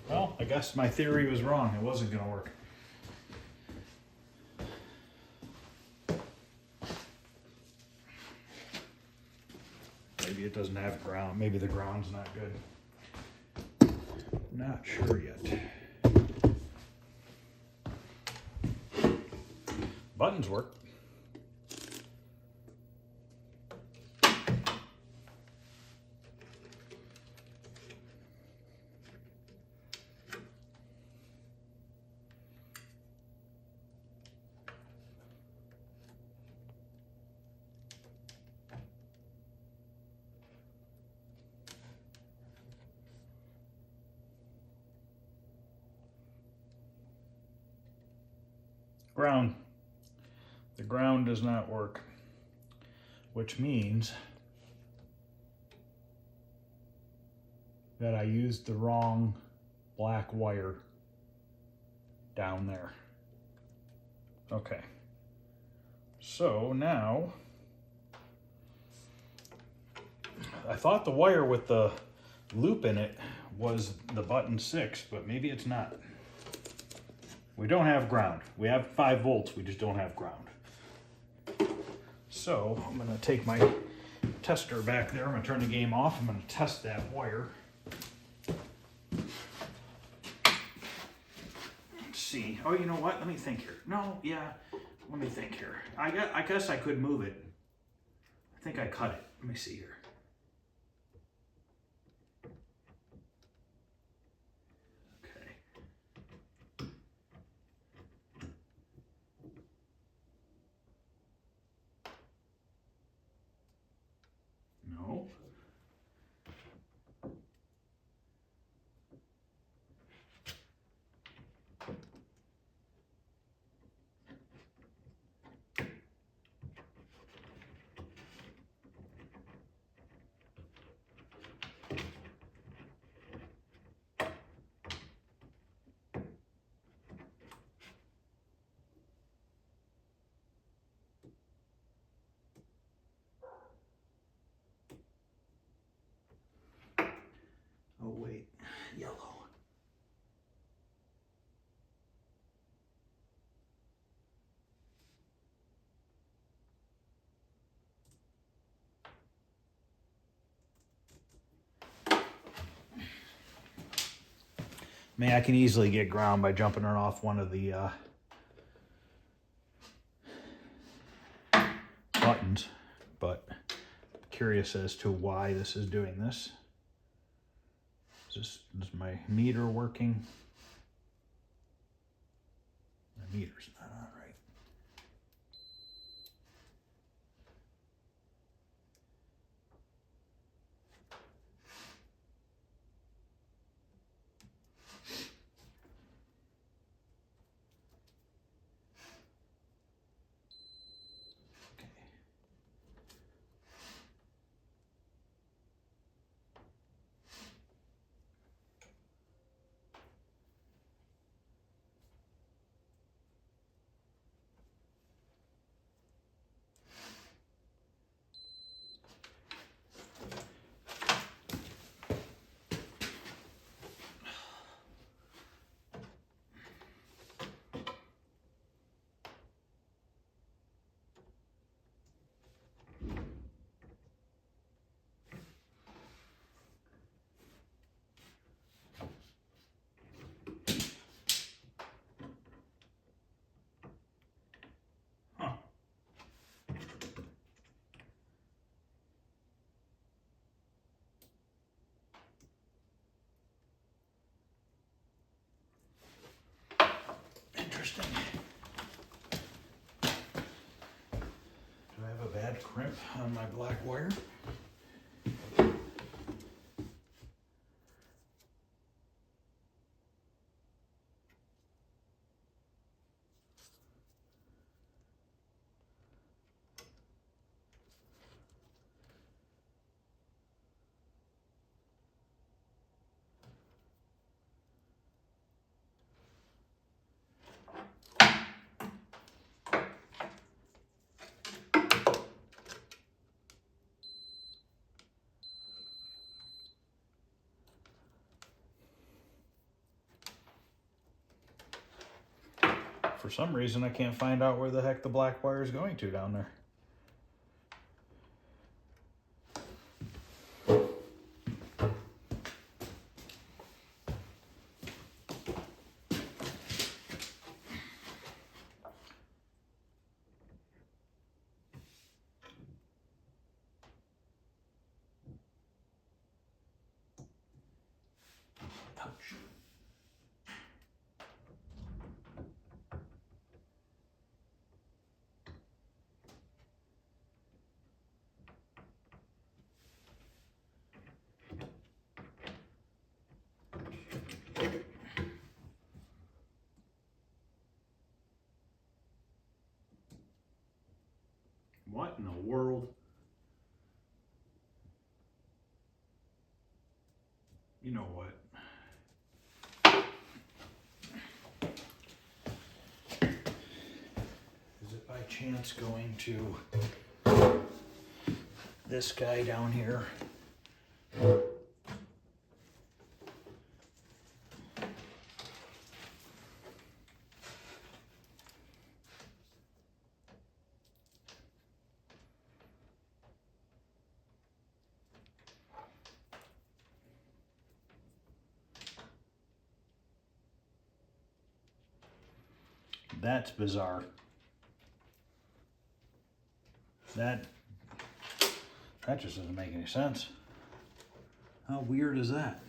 Well, I guess my theory was wrong. It wasn't going to work. Maybe it doesn't have ground. Maybe the ground's not good. Not sure yet. Buttons work. Ground. The ground does not work, which means that I used the wrong black wire down there. Okay. So now, I thought the wire with the loop in it was the button 6, but maybe it's not. We don't have ground. We have 5 volts, we just don't have ground. So I'm gonna take my tester back there. I'm gonna turn the game off. I'm gonna test that wire. Let's see. Oh, you know what? Let me think here. No, yeah, let me think here. I guess I could move it. I think I cut it. Let me see here. No. Oh wait, yellow. I mean, I can easily get ground by jumping it off one of the buttons, but I'm curious as to why this is doing this. Is my meter working? My meter's not on right. crimp on my black wire. For some reason, I can't find out where the heck the black wire is going to down there. Ouch. What in the world? You know what? Is it by chance going to this guy down here? That's bizarre. That just doesn't make any sense. How weird is that?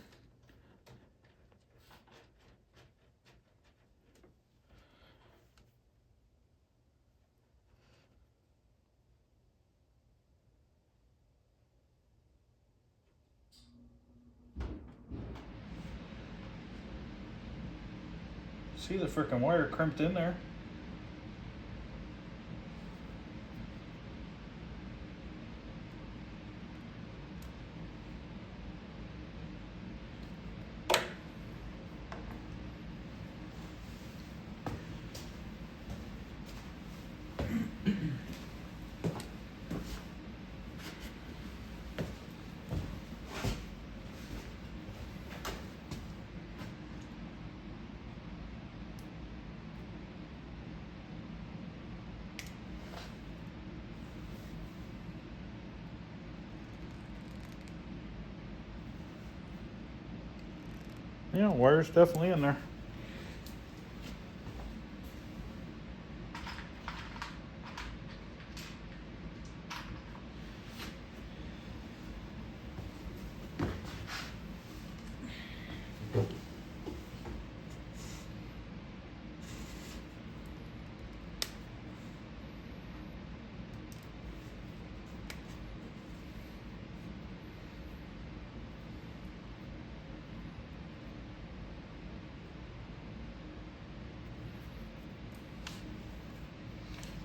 See the frickin' wire crimped in there. Yeah, wire's definitely in there.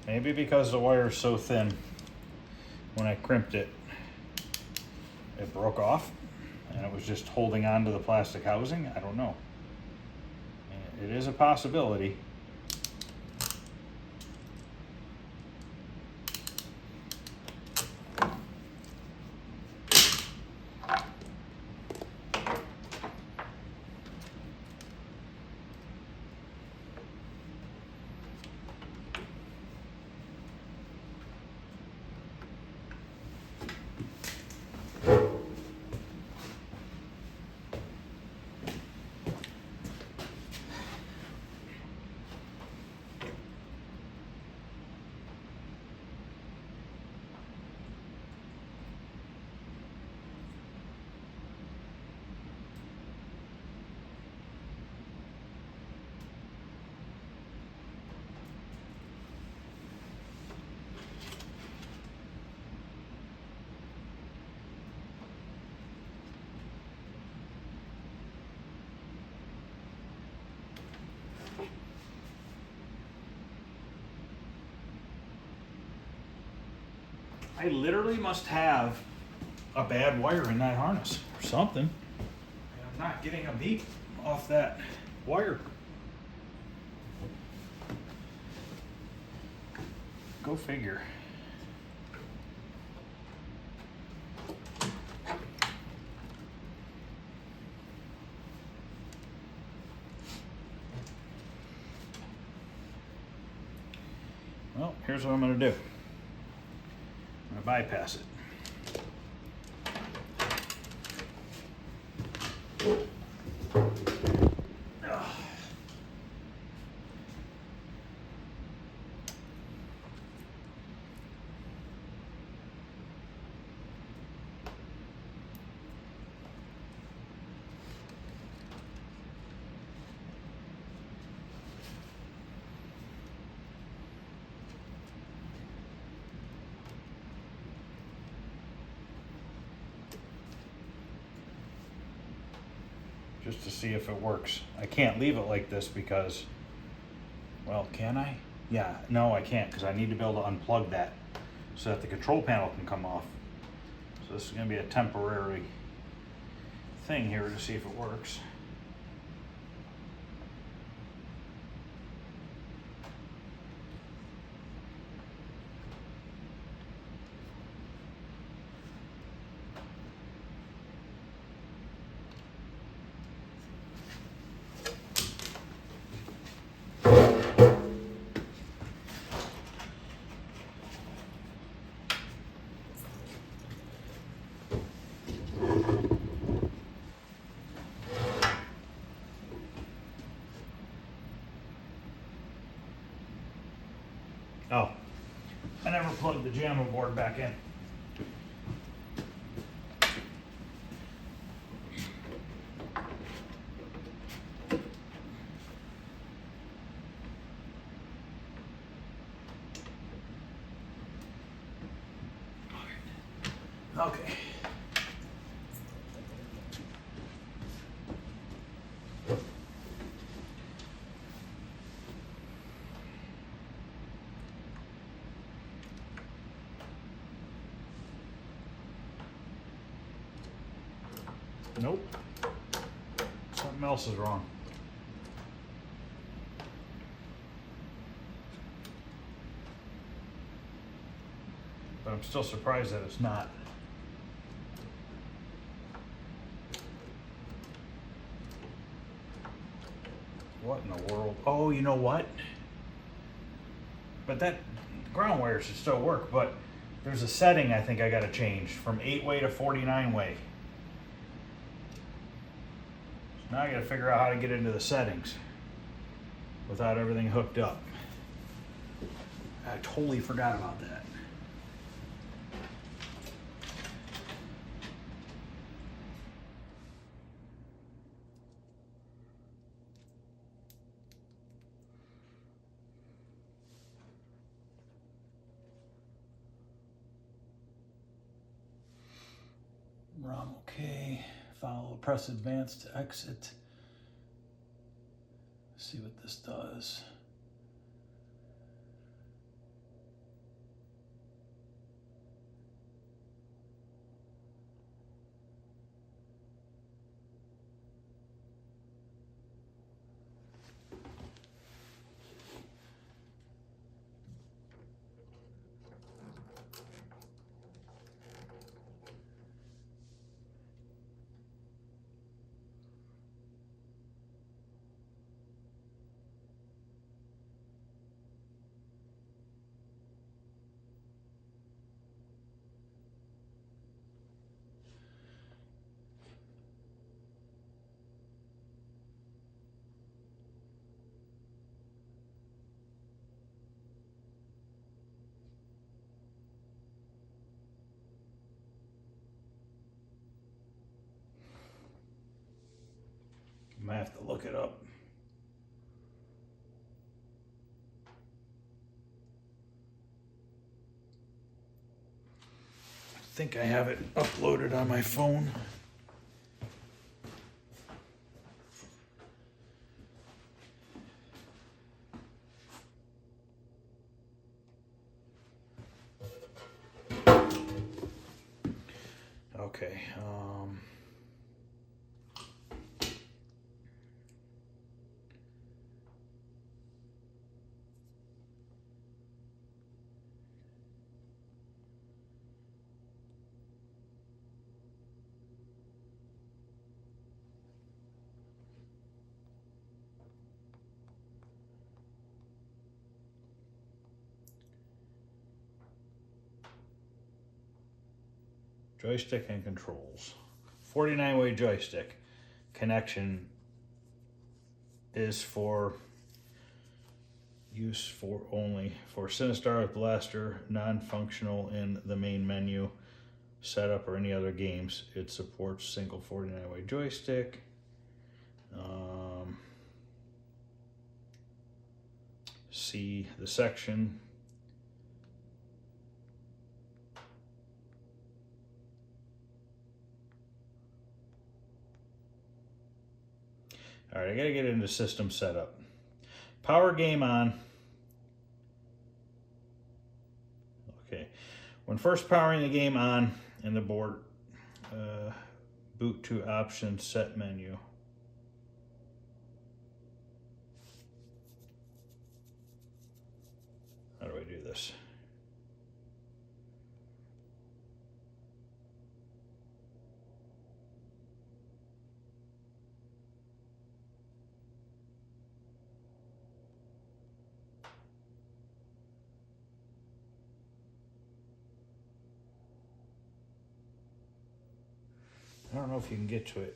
Maybe because the wire is so thin, when I crimped it, it broke off and it was just holding on to the plastic housing. I don't know. It is a possibility. I literally must have a bad wire in that harness or something. And I'm not getting a beep off that wire. Go figure. Well, here's what I'm going to do. I'm going to bypass it. Just to see if it works. I can't leave it like this because, well, can I? Yeah, no, I can't because I need to be able to unplug that so that the control panel can come off. So this is going to be a temporary thing here to see if it works. Oh, I never plugged the JAMA board back in. Okay. Nope. Something else is wrong. But I'm still surprised that it's not. What in the world? Oh, you know what? But that ground wire should still work, but there's a setting I think I gotta change from 8-way to 49-way. So now I gotta figure out how to get into the settings without everything hooked up. I totally forgot about that. ROM okay. Follow, press advance to exit. See what this does. I might have to look it up. I think I have it uploaded on my phone. Okay. Joystick and controls. 49-way joystick. Connection is for use for only for Sinistar with Blaster, non-functional in the main menu, setup, or any other games. It supports single 49-way joystick. See the section. All right, I gotta get into system setup. Power game on. Okay, when first powering the game on in the board, boot to options, set menu. How do I do this? I don't know if you can get to it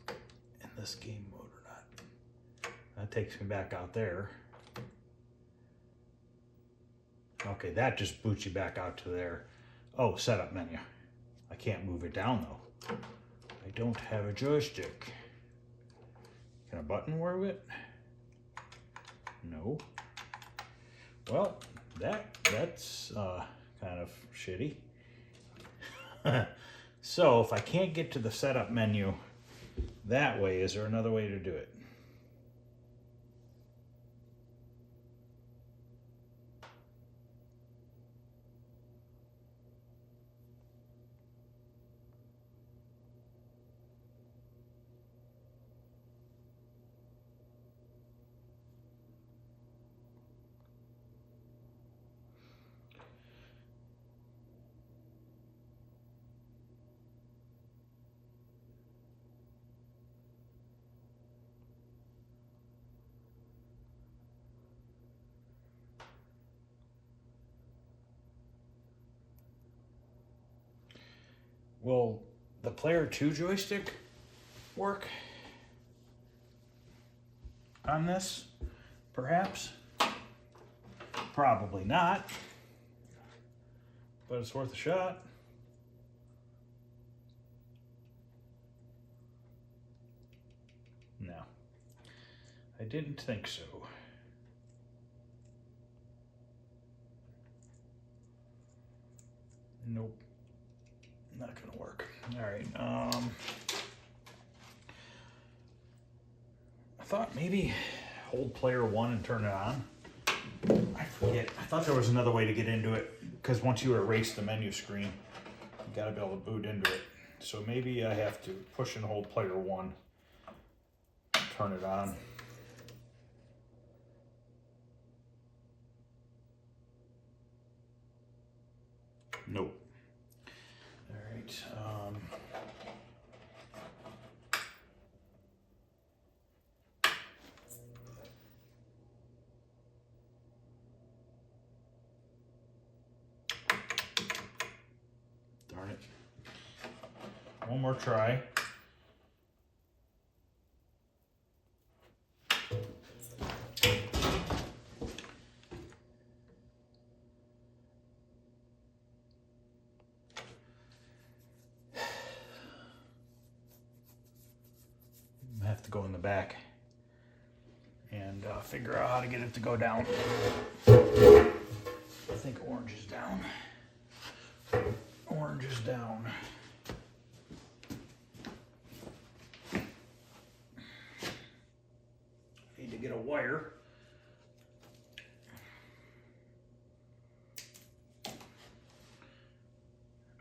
in this game mode or not. That takes me back out there. Okay, that just boots you back out to there. Oh, setup menu. I can't move it down though. I don't have a joystick. Can a button work it? No. Well, that's kind of shitty. So if I can't get to the setup menu that way, is there another way to do it? Will the player 2 joystick work on this? Perhaps. Probably not. But it's worth a shot. No. I didn't think so. Nope. Not gonna work. All right. I thought maybe hold player 1 and turn it on. I forget. I thought there was another way to get into it because once you erase the menu screen, you gotta be able to boot into it. So maybe I have to push and hold player 1, turn it on. Nope. All right. Darn it. One more try. Have to go in the back and figure out how to get it to go down. I think orange is down. Orange is down. Need to get a wire.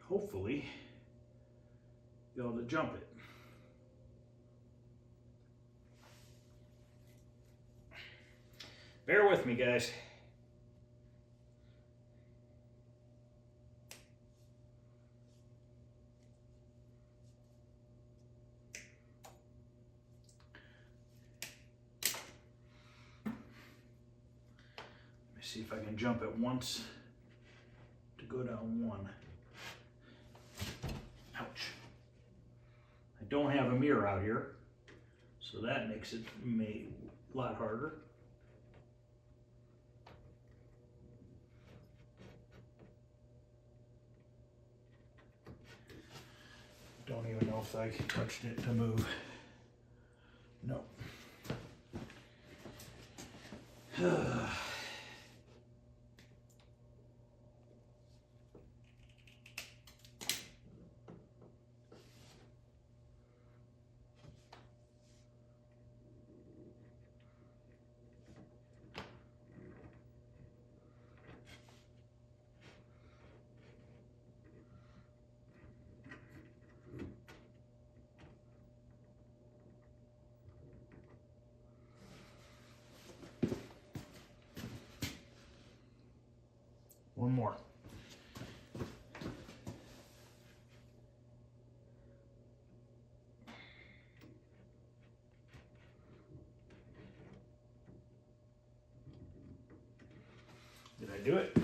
Hopefully be able to jump it. Bear with me, guys. Let me see if I can jump it once to go down one. Ouch. I don't have a mirror out here, so that makes it a lot harder. Don't even know if I touched it to move. No. One more. Did I do it?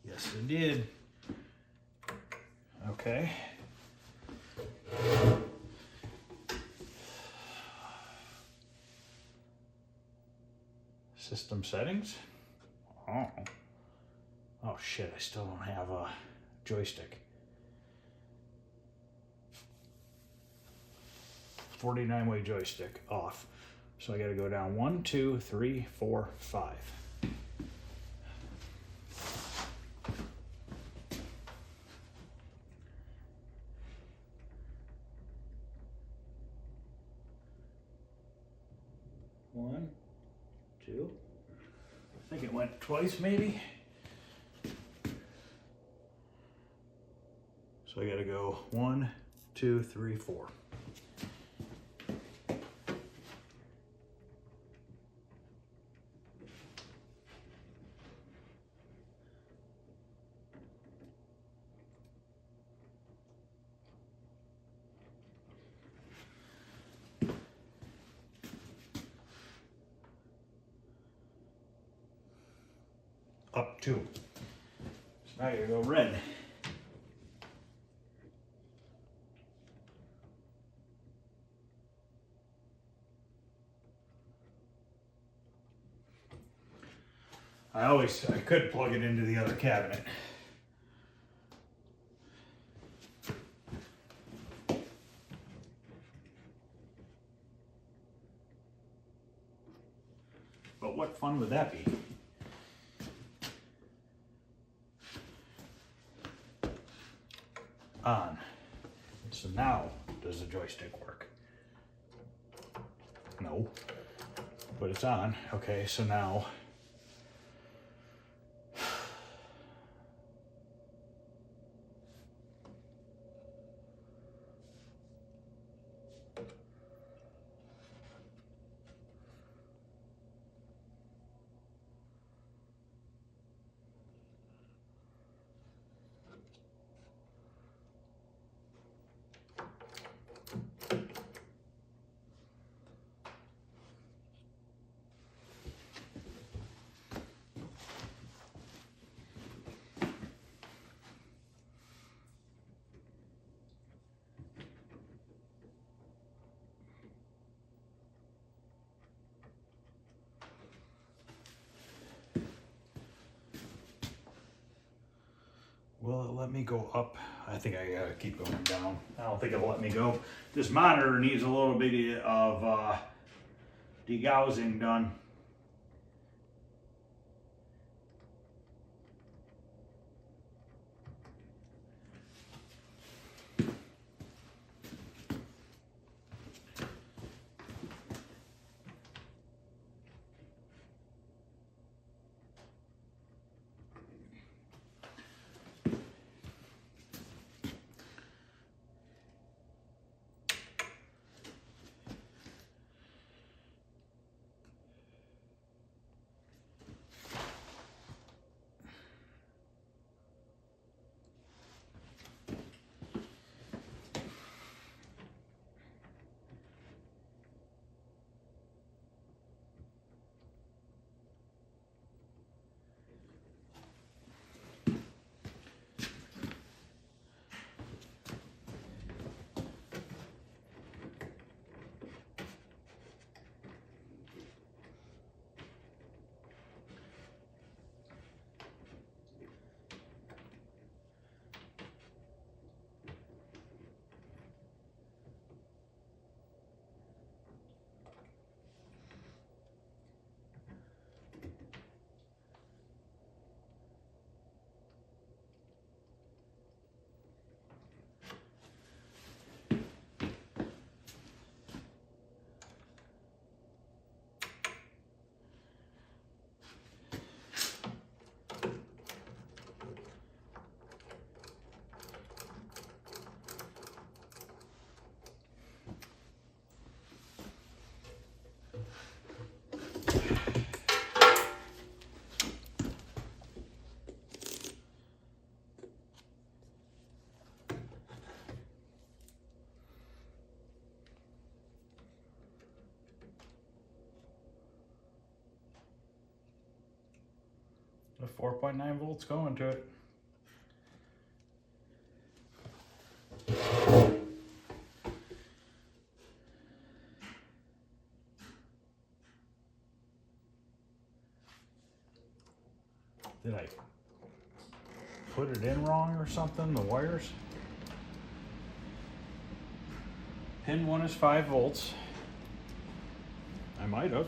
Yes, I did. Okay. System settings. Oh shit, I still don't have a joystick. 49-way joystick off. So I gotta go down 1, 2, 3, 4, 5. One, two. I think it went twice maybe. So I gotta go 1, 2, 3, 4. Up 2. So now I gotta go red. I could plug it into the other cabinet. But what fun would that be? On. So now, does the joystick work? No. But it's on. Okay, so now will it let me go up? I think I gotta keep going down. I don't think it'll let me go. This monitor needs a little bit of degaussing done. The 4.9 volts going to it. Did I put it in wrong or something, the wires? Pin 1 is 5 volts. I might have.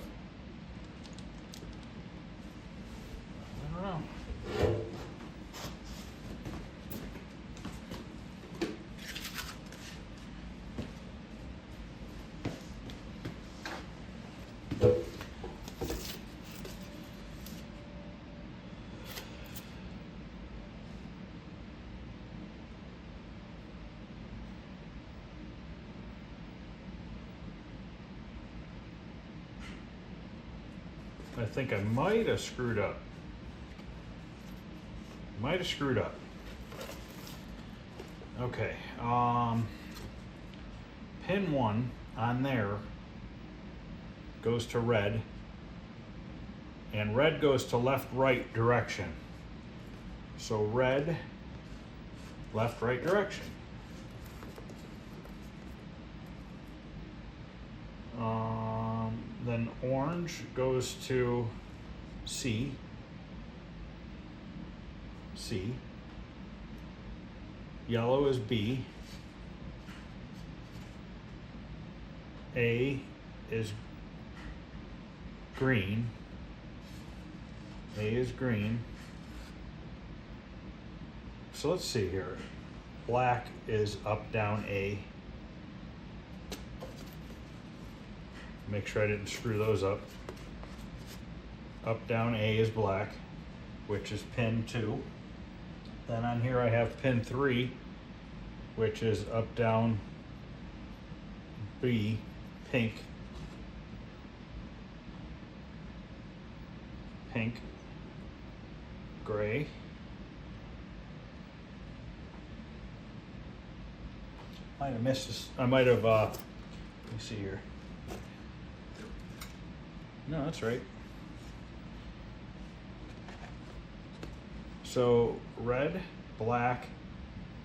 I don't know. I think I might have screwed up. Okay, pin 1 on there goes to red, and red goes to left-right direction. So red, left-right direction. Then orange goes to C. Yellow is B. A is green. So let's see here. Black is up, down, A. Make sure I didn't screw those up. Up, down, A is black, which is pin 2. Then on here I have pin 3, which is up, down, B, pink, gray, might have missed this. I might have, let me see here. No, that's right. So red, black,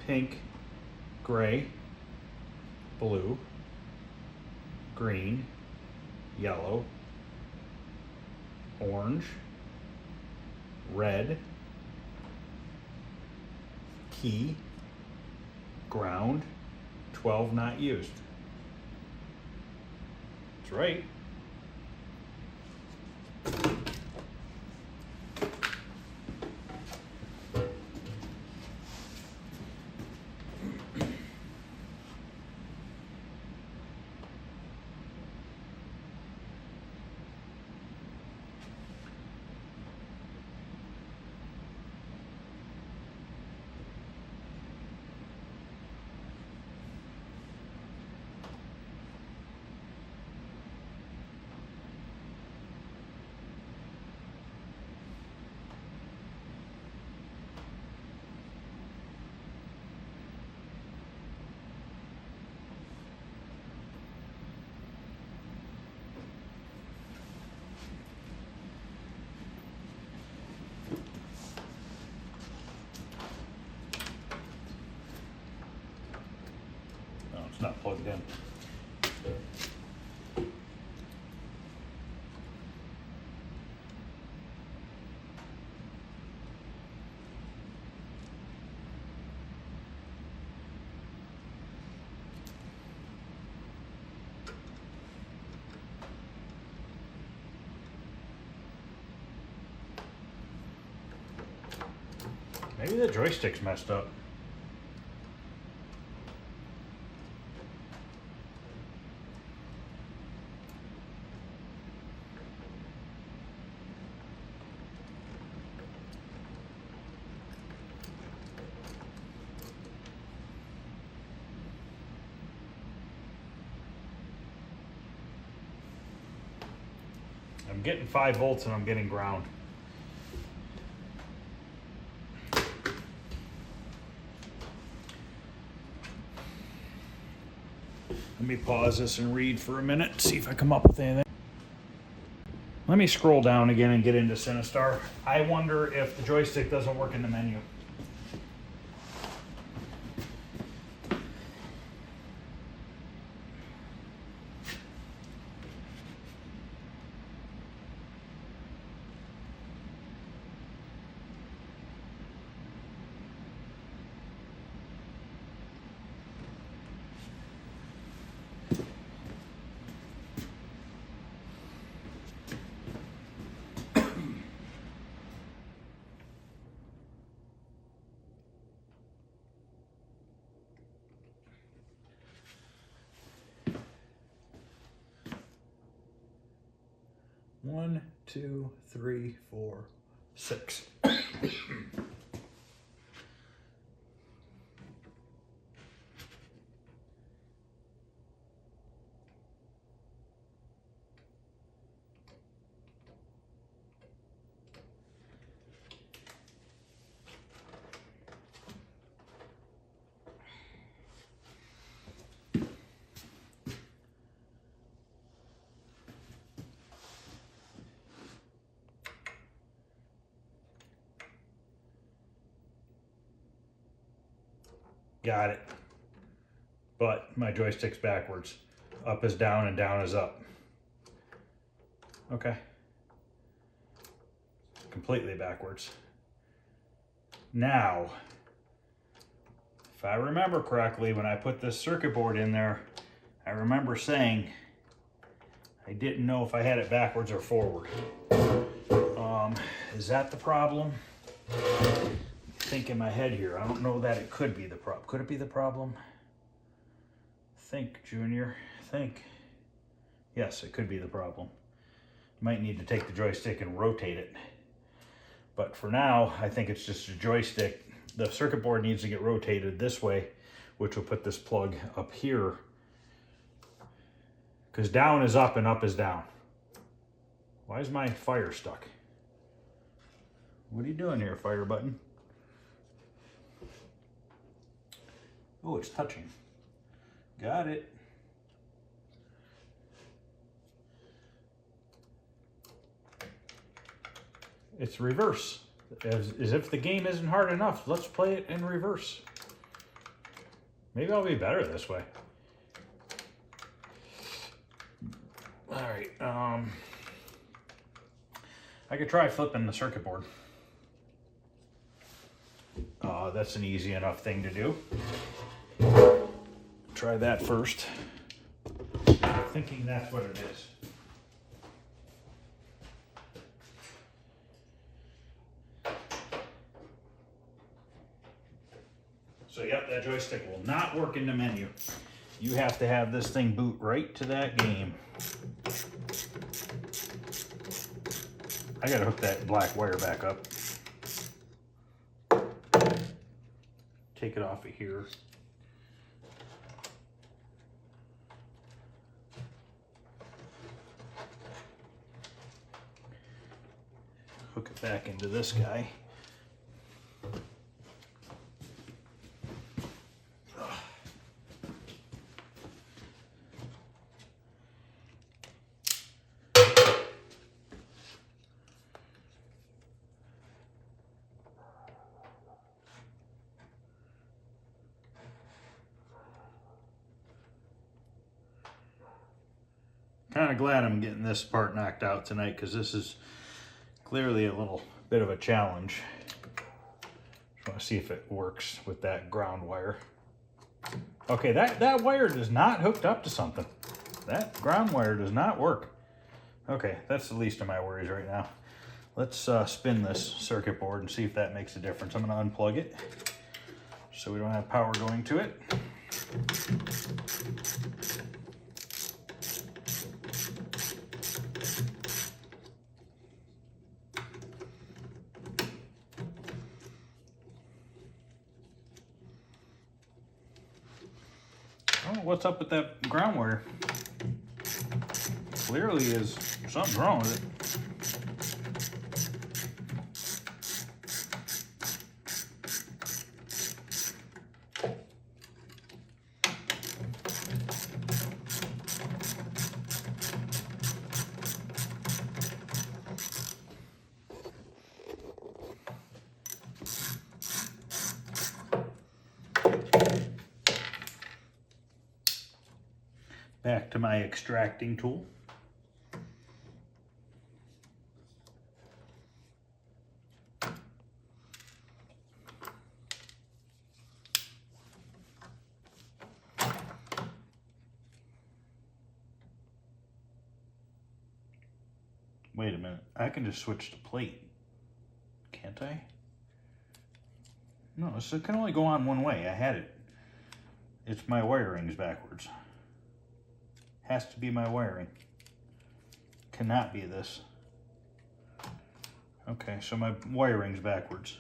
pink, gray, blue, green, yellow, orange, red, key, ground, 12 not used. That's right. It's not plugged in. Maybe the joystick's messed up. I'm getting 5 volts and I'm getting ground. Let me pause this and read for a minute, see if I come up with anything. Let me scroll down again and get into Sinistar. I wonder if the joystick doesn't work in the menu. One, two, three, four, six. Got it. But my joystick's backwards. Up is down and down is up. Okay. Completely backwards. Now, if I remember correctly, when I put this circuit board in there, I remember saying I didn't know if I had it backwards or forward. Is that the problem? Think in my head here. I don't know that it could be the problem. Could it be the problem? Think, Junior. Think. Yes, it could be the problem. Might need to take the joystick and rotate it. But for now, I think it's just a joystick. The circuit board needs to get rotated this way, which will put this plug up here. Because down is up and up is down. Why is my fire stuck? What are you doing here, fire button? Oh, it's touching. Got it. It's reverse. As if the game isn't hard enough, let's play it in reverse. Maybe I'll be better this way. All right. I could try flipping the circuit board. That's an easy enough thing to do. Try that first. Thinking that's what it is. So yep, that joystick will not work in the menu. You have to have this thing boot right to that game. I gotta hook that black wire back up. Take it off of here. Hook it back into this guy. Kind of glad I'm getting this part knocked out tonight because this is clearly a little bit of a challenge. Just want to see if it works with that ground wire. Okay, that wire is not hooked up to something. That ground wire does not work. Okay, that's the least of my worries right now. Let's spin this circuit board and see if that makes a difference. I'm going to unplug it so we don't have power going to it. What's up with that ground wire? Clearly is something wrong with it. Back to my extracting tool. Wait a minute, I can just switch the plate, can't I? No, so it can only go on one way. I had it. It's my wiring's backwards. Has to be my wiring. Cannot be this. Okay, so my wiring's backwards.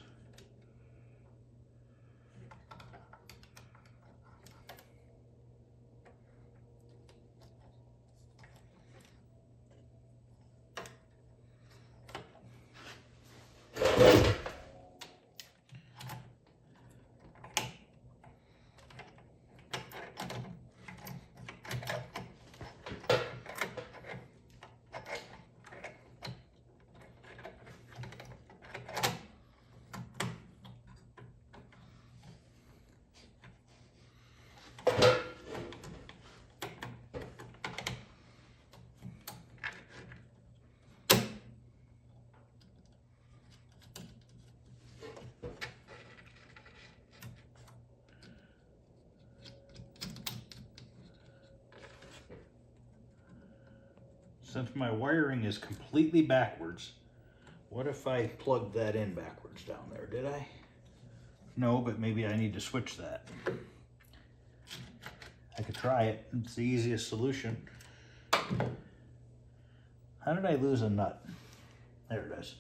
Since my wiring is completely backwards, what if I plugged that in backwards down there? Did I? No, but maybe I need to switch that. I could try it. It's the easiest solution. How did I lose a nut? There it is.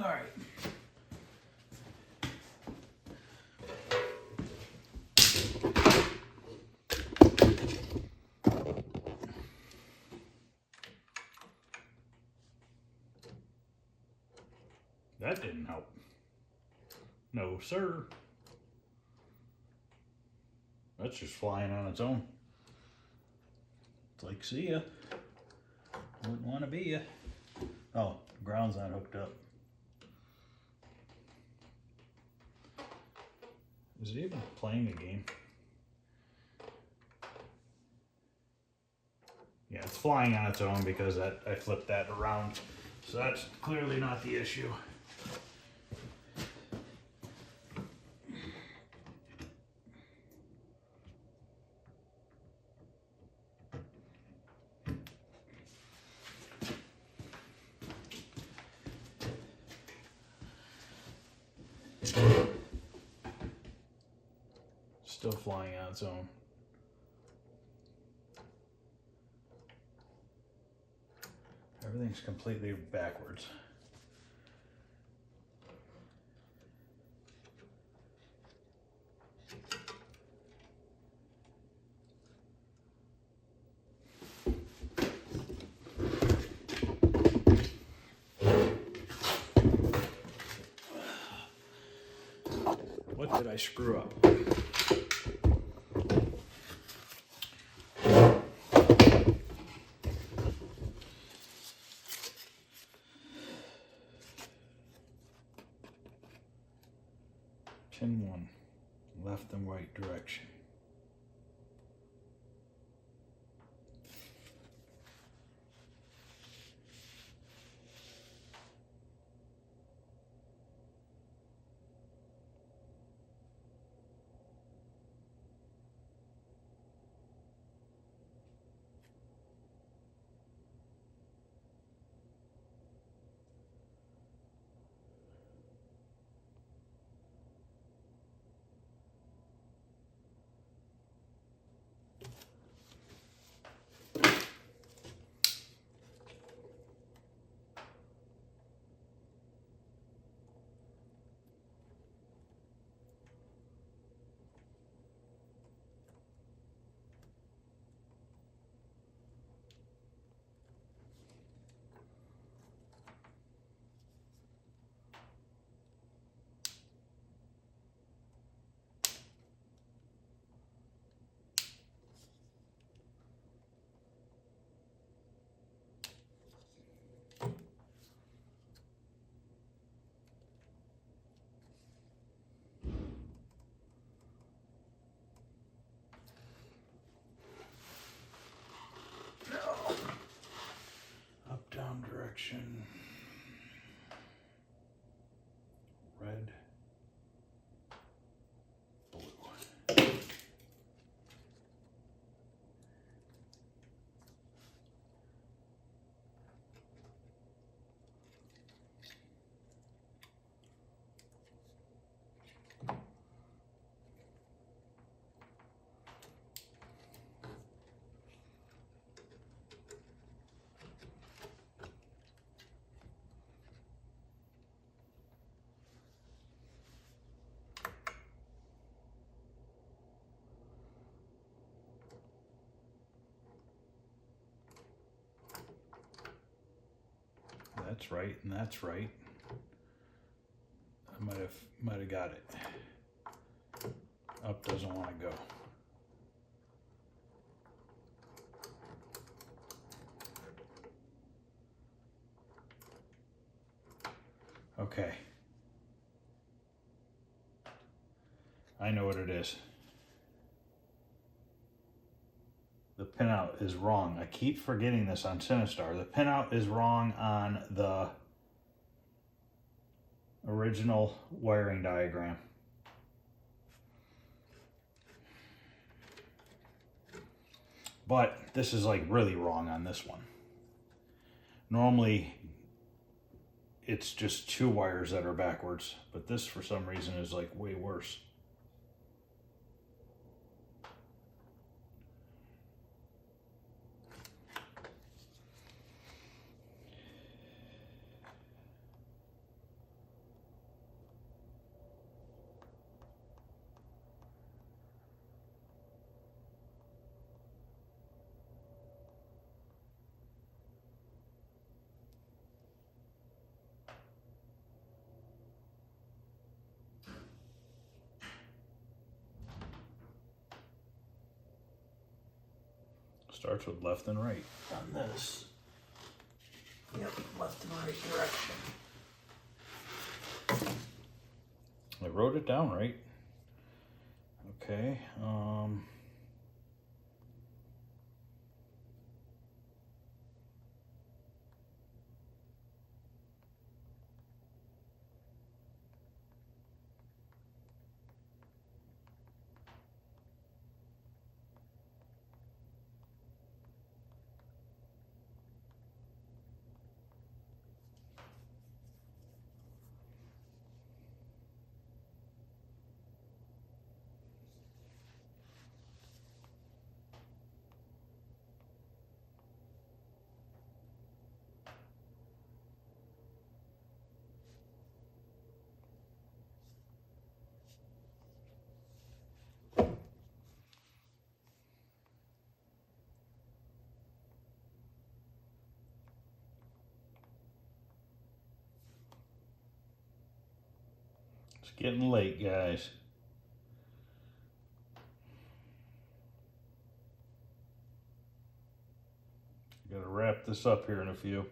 All right. That didn't help. No, sir. That's just flying on its own. It's like, see ya. Wouldn't want to be ya. Oh, the ground's not hooked up. Is it even playing the game? Yeah, it's flying on its own because I flipped that around. So that's clearly not the issue. Still flying on its own. Everything's completely backwards. What did I screw up? left and right direction. Up, down direction. Red, blue. That's right, and that's right. I might have got it. Up doesn't want to go. Okay. I know what it is. The pinout is wrong. I keep forgetting this on Sinistar. The pinout is wrong on the original wiring diagram. But this is like really wrong on this one. Normally it's just 2 wires that are backwards, but this for some reason is like way worse. Starts with left and right on this. Yep, left and right direction. I wrote it down right. Okay. It's getting late, guys. Gotta wrap this up here in a few.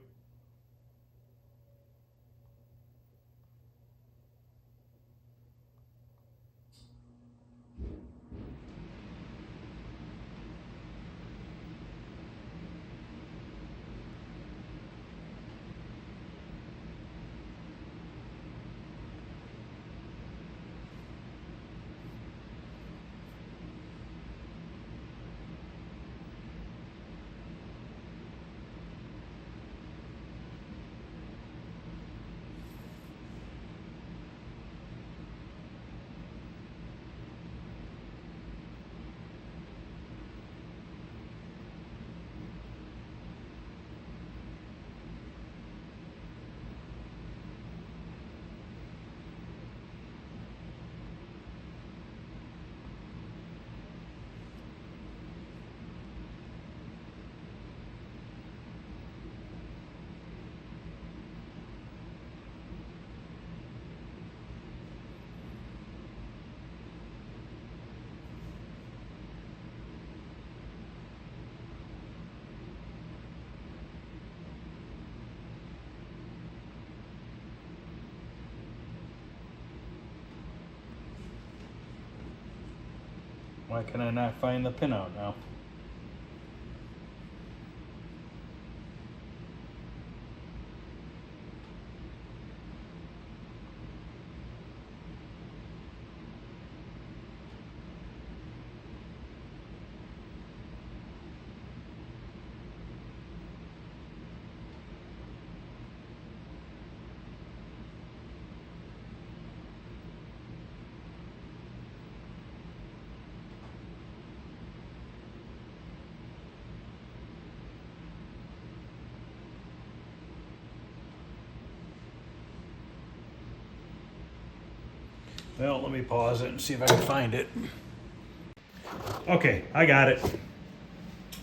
Why can I not find the pinout now? Well, let me pause it and see if I can find it. Okay, I got it.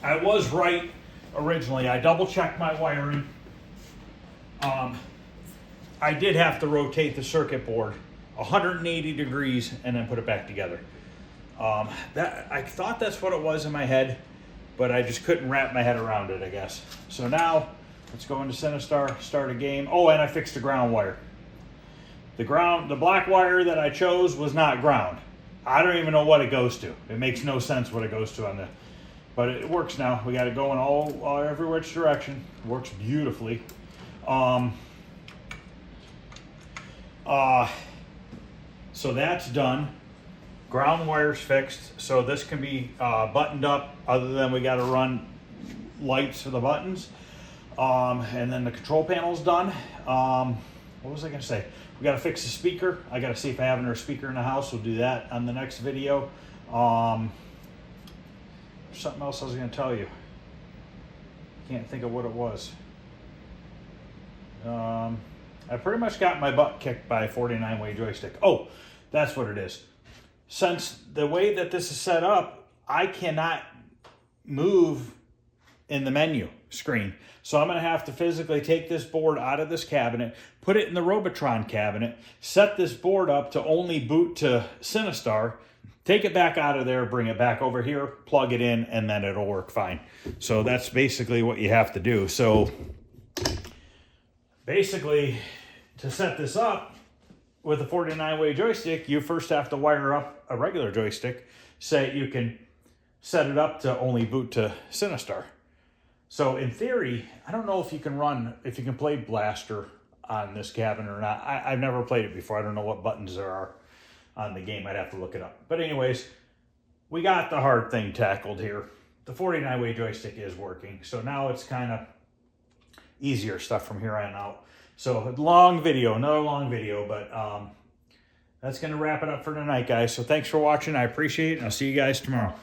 I was right originally. I double checked my wiring. I did have to rotate the circuit board 180 degrees and then put it back together. I thought that's what it was in my head, but I just couldn't wrap my head around it, I guess. So now let's go into Cinestar, start a game. Oh, and I fixed the ground wire. The black wire that I chose was not ground. I don't even know what it goes to. It makes no sense what it goes to on the, but it works now. We got it going all every which direction. It works beautifully. So that's done. Ground wire's fixed. So this can be buttoned up, other than we got to run lights for the buttons. And then the control panel's done. What was I gonna say? We gotta fix the speaker. I gotta see if I have another speaker in the house. We'll do that on the next video. Something else I was gonna tell you. Can't think of what it was. I pretty much got my butt kicked by a 49-way joystick. Oh, that's what it is. Since the way that this is set up, I cannot move in the menu screen. So I'm going to have to physically take this board out of this cabinet, put it in the Robotron cabinet, set this board up to only boot to Cinestar, take it back out of there, bring it back over here, plug it in, and then it'll work fine. So that's basically what you have to do. So basically, to set this up with a 49-way joystick, you first have to wire up a regular joystick so you can set it up to only boot to Cinestar. So in theory, I don't know if you can play Blaster on this cabinet or not. I've never played it before. I don't know what buttons there are on the game. I'd have to look it up. But anyways, we got the hard thing tackled here. The 49-way joystick is working. So now it's kind of easier stuff from here on out. So another long video, but that's going to wrap it up for tonight, guys. So thanks for watching. I appreciate it, and I'll see you guys tomorrow.